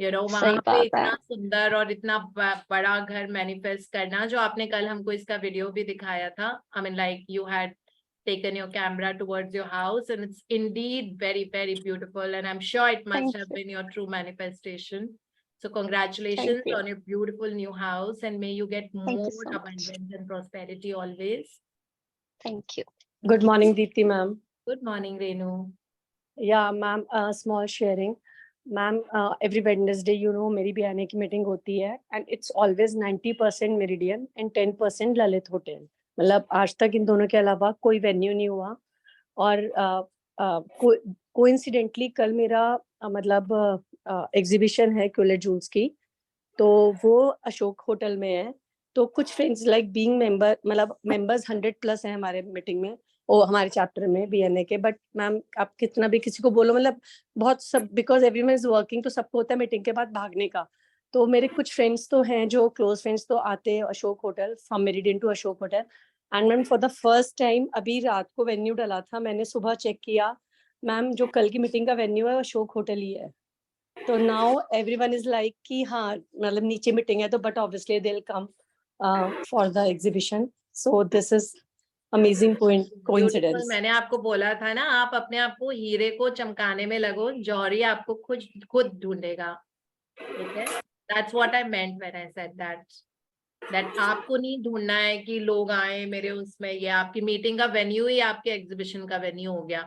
वहां पे इतना सुंदर और इतना बड़ा घर मैनिफेस्ट करना, जो आपने कल हमको इसका वीडियो भी दिखाया था. I mean, like you had taken your camera towards your house, and it's indeed very, very beautiful, and I'm sure it must have been your true manifestation. So congratulations on your beautiful new house, and may you get more abundance and prosperity always. Thank you. Good morning, Deepti ma'am. Good morning, Renu. Yeah, ma'am, small sharing. Ma'am, every Wednesday, मेरी भी आने की meeting होती है, and it's always 90% Meridian and 10% Lalit hotel. मतलब आज तक इन दोनों के अलावा कोई वेन्यू नहीं हुआ. और कोइंसिडेंटली कल मेरा मतलब एग्जीबिशन है क्यूलेट जूल्स की, तो वो अशोक होटल में है. तो कुछ फ्रेंड्स लाइक बीइंग मेंबर, मतलब मेंबर्स 100+ हैं हमारे मीटिंग में, ओ हमारे चैप्टर में BNA के, बट मैम आप कितना भी किसी को बोलो, मतलब बहुत सब, बिकॉज एवरीवन इज वर्किंग, तो सबको होता है मीटिंग के बाद भागने का। तो मेरे कुछ फ्रेंड्स तो हैं जो क्लोज फ्रेंड्स, तो आते हैं Ashok hotel, from Meridien to Ashok hotel. And ma'am for the first time अभी रात को वेन्यू डला था, मैंने सुबह चेक किया, मैम जो कल की मीटिंग का वेन्यू है अशोक होटल ही है। तो नाउ एवरीवन इज लाइक कि हाँ मतलब नीचे मीटिंग है तो, but obviously they will come for the exhibition. So this is amazing Beautiful, coincidence. मैंने आपको बोला था ना, आप अपने आप को हीरे को चमकाने में लगो, जौहरी आपको खुद खुद ढूंढेगा, ठीक है? That's what I meant when I said that आपको नहीं ढूंढना है कि लोग आए मेरे उसमें, ये आपकी मीटिंग का वेन्यू ही आपके एग्जीबिशन का वेन्यू हो गया।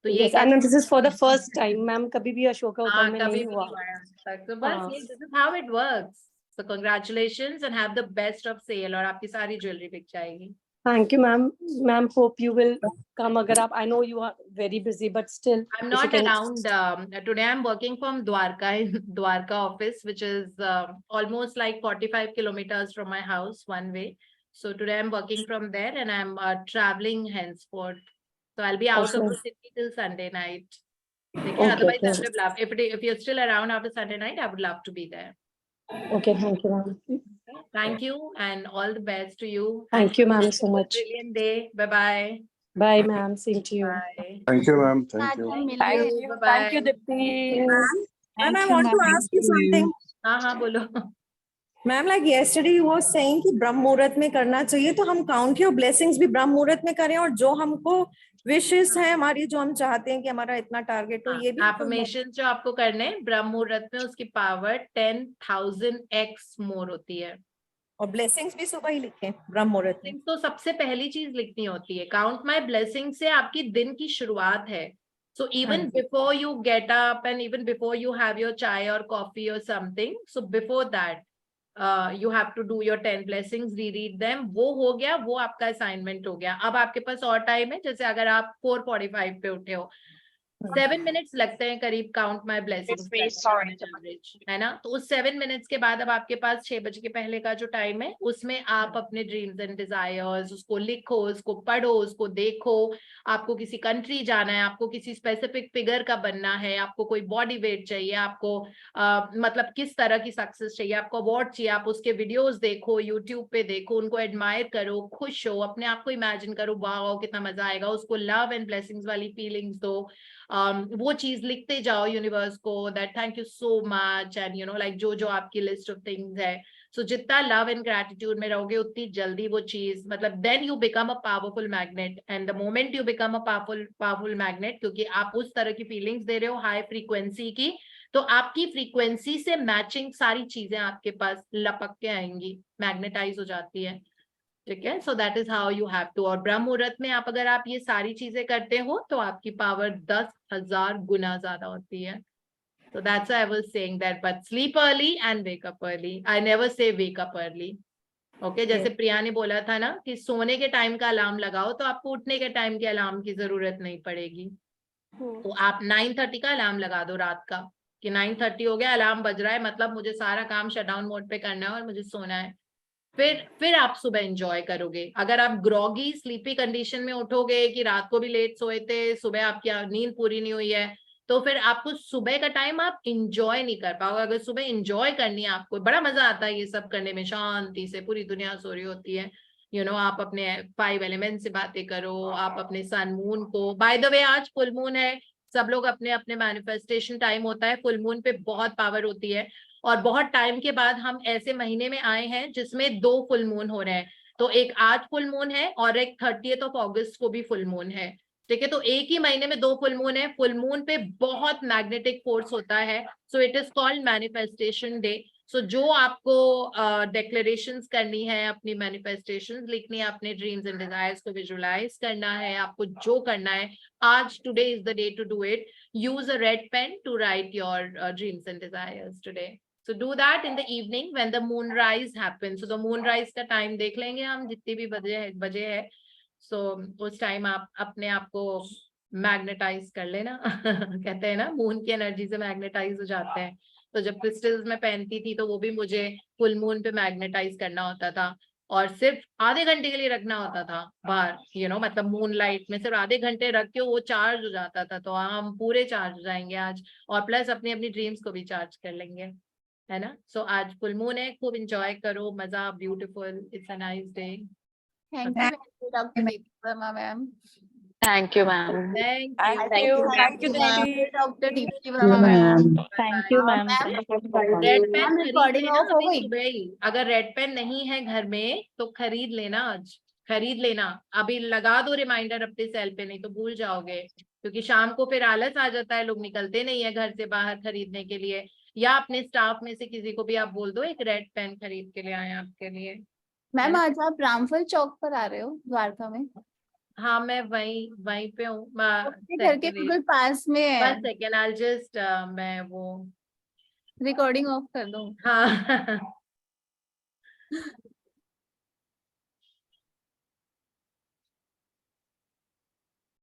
तो ये Yes, and this is for the first time, ma'am कभी भी अशोका होटल हाँ में कभी नहीं भी हुआ। नहीं हुआ है आज तक, तो बस हाँ। ये this is how it works. So congratulations and have the best of sale, और आपकी सारी ज्वेलरी बिक जाएगी। Thank you, ma'am. Ma'am, hope you will come. अगर आप, I know you are very busy, but still, I'm if you not can. around. Today I'm working from Dwarka in Dwarka office, which is almost like 45 kilometers from my house one way. So today I'm working from there and I'm traveling henceforth. So I'll be out of Okay. the city till Sunday night. Okay, Okay, otherwise I okay. would have loved. If you're still around after Sunday night, I would love to be there. Okay, thank you, ma'am. Thank you and all the best to you. Thank you, ma'am, Have so a much. brilliant day. Bye bye. Bye, ma'am. Same to you. Bye. Thank you, ma'am. Thank you. Thank you. Bye Thank you, bye. Dipti. Ma'am, I want to ask you something. हाँ हाँ बोलो। Ma'am, like yesterday you were saying कि ब्रह्म मुहूर्त में करना चाहिए, तो हम काउंट की ब्लेसिंग्स भी ब्रह्म मुहूर्त में करें, और जो हमको विशेष है हमारी, जो हम चाहते हैं कि हमारा इतना टारगेट हो, ये भी एफर्मेशन जो आपको करने हैं ब्रह्म मुहूर्त में, उसकी पावर 10,000x मोर होती है। और ब्लेसिंग्स भी सुबह ही लिखें ब्रह्म मुहूर्त में। तो सबसे पहली चीज लिखनी होती है, काउंट माई ब्लेसिंग से आपकी दिन की शुरुआत है। So even before you get up and even before you have your chai or coffee or something, so before that you have to do your 10 blessings, reread them. वो हो गया, वो आपका असाइनमेंट हो गया। अब आपके पास और टाइम है, जैसे अगर आप 4:45 पे उठे हो, 7 मिनट्स लगते हैं करीब काउंट माई ब्लेसिंग्स एवरेज, है ना? तो उस 7 मिनट्स के बाद अब आपके पास 6 बजे के पहले का जो टाइम है, उसमें आप अपने ड्रीम्स एंड डिजायर्स उसको लिखो, उसको पढ़ो, उसको देखो। आपको किसी कंट्री जाना है, आपको किसी स्पेसिफिक फिगर का बनना है, आपको कोई बॉडी वेट चाहिए, आपको मतलब किस तरह की सक्सेस चाहिए, आपको अवार्ड चाहिए, आप उसके वीडियोस देखो, यूट्यूब पे देखो, उनको एडमायर करो, खुश हो, अपने आप को इमेजिन करो, वाह कितना मजा आएगा, उसको लव एंड ब्लेसिंग्स वाली फीलिंग्स दो। वो चीज लिखते जाओ यूनिवर्स को, that thank you so much, and you know like जो जो आपकी लिस्ट ऑफ थिंग्स है। सो जितना लव एंड ग्रेटिट्यूड में रहोगे, उतनी जल्दी वो चीज, मतलब then you become a powerful magnet, and the moment you become a powerful magnet, क्योंकि आप उस तरह की फीलिंग्स दे रहे हो हाई फ्रीक्वेंसी की, तो आपकी फ्रीक्वेंसी से मैचिंग सारी चीजें आपके पास लपक के आएंगी, मैग्नेटाइज हो जाती है। ठीक है, so that is how you have to. और ब्रह्म मुहूर्त में आप अगर आप ये सारी चीजें करते हो तो आपकी पावर 10,000 गुना ज्यादा होती है। So that's why I was saying that, but sleep early and wake up early. I never say wake up early. Okay, जैसे प्रिया ने बोला था ना कि सोने के टाइम का अलार्म लगाओ, तो आपको उठने के टाइम के अलार्म की जरूरत नहीं पड़ेगी। तो आप 9:30 का अलार्म लगा दो रात का, कि 9:30 हो गया, अलार्म बज रहा है, मतलब मुझे सारा काम शट डाउन मोड पे करना है और मुझे सोना है। फिर आप सुबह एंजॉय करोगे। अगर आप ग्रॉगी स्लीपी कंडीशन में उठोगे कि रात को भी लेट सोए थे, सुबह आपकी नींद पूरी नहीं हुई है, तो फिर आपको सुबह का टाइम आप इंजॉय नहीं कर पाओगे। अगर सुबह इंजॉय करनी है आपको, बड़ा मजा आता है ये सब करने में, शांति से, पूरी दुनिया सो रही होती है, यू नो आप अपने 5 एलिमेंट से बातें करो, आप अपने सन मून को, बाय द वे आज फुल मून है, सब लोग अपने अपने मैनिफेस्टेशन टाइम होता है, फुल मून पे बहुत पावर होती है। और बहुत टाइम के बाद हम ऐसे महीने में आए हैं जिसमें 2 फुल मून हो रहे हैं। तो एक आज फुल मून है और एक 30th ऑफ अगस्त को भी फुल मून है। ठीक है, तो एक ही महीने में 2 फुल मून है। फुल मून पे बहुत मैग्नेटिक फोर्स होता है, so it is called manifestation day. So जो आपको डिक्लेरेशंस करनी है, अपनी मैनिफेस्टेशंस लिखनी है, अपने ड्रीम्स एंड डिजायर्स को विजुअलाइज करना है, आपको जो करना है आज, today is the day to do it. Use a red pen to write your dreams and desires today. So do that in the evening when the moonrise happens. So the moonrise का time देख लेंगे हम, जितनी भी बजे है। So उस time आप अपने आप को मैग्नेटाइज कर लेना कहते हैं ना, मून की एनर्जी से मैग्नेटाइज हो जाते हैं। तो जब क्रिस्टल्स में पहनती थी तो वो भी मुझे फुल मून पे मैग्नेटाइज करना होता था। और सिर्फ आधे घंटे के लिए रखना होता था बाहर, मतलब मून लाइट में सिर्फ आधे घंटे रख के वो चार्ज हो जाता था। तो हम पूरे चार्ज हो जाएंगे आज, और प्लस अपनी अपनी ड्रीम्स को भी चार्ज कर लेंगे, है ना। सो आज फुल मून है, खूब इंजॉय करो, मजा, beautiful, it's a nice day. Thank you doctor Verma ma'am. Thank you, ma'am. Thank Thank you. you. Thank you, Didi. Doctor Deepti Verma ma'am. Thank you, ma'am. Red pen ma'am खरीद रिकॉर्डिंग लेना off हो अभी गई? सुबह ही। अगर रेड पेन नहीं है घर में तो खरीद लेना, आज खरीद लेना, अभी लगा दो रिमाइंडर अपने सेल पे, नहीं तो भूल जाओगे, क्योंकि शाम को फिर आलस आ जाता है, लोग निकलते नहीं है घर से बाहर खरीदने के लिए। या अपने स्टाफ में से किसी को भी आप बोल दो एक रेड पेन खरीद के ले आए आपके लिए। मैम आज आप रामफल चौक पर आ रहे हो द्वारका में? हाँ, मैं वहीं पे हूँ। आपके घर के बिल्कुल पास में है। 1 सेकेंड, आई जस्ट मैं वो रिकॉर्डिंग ऑफ कर दूं? हाँ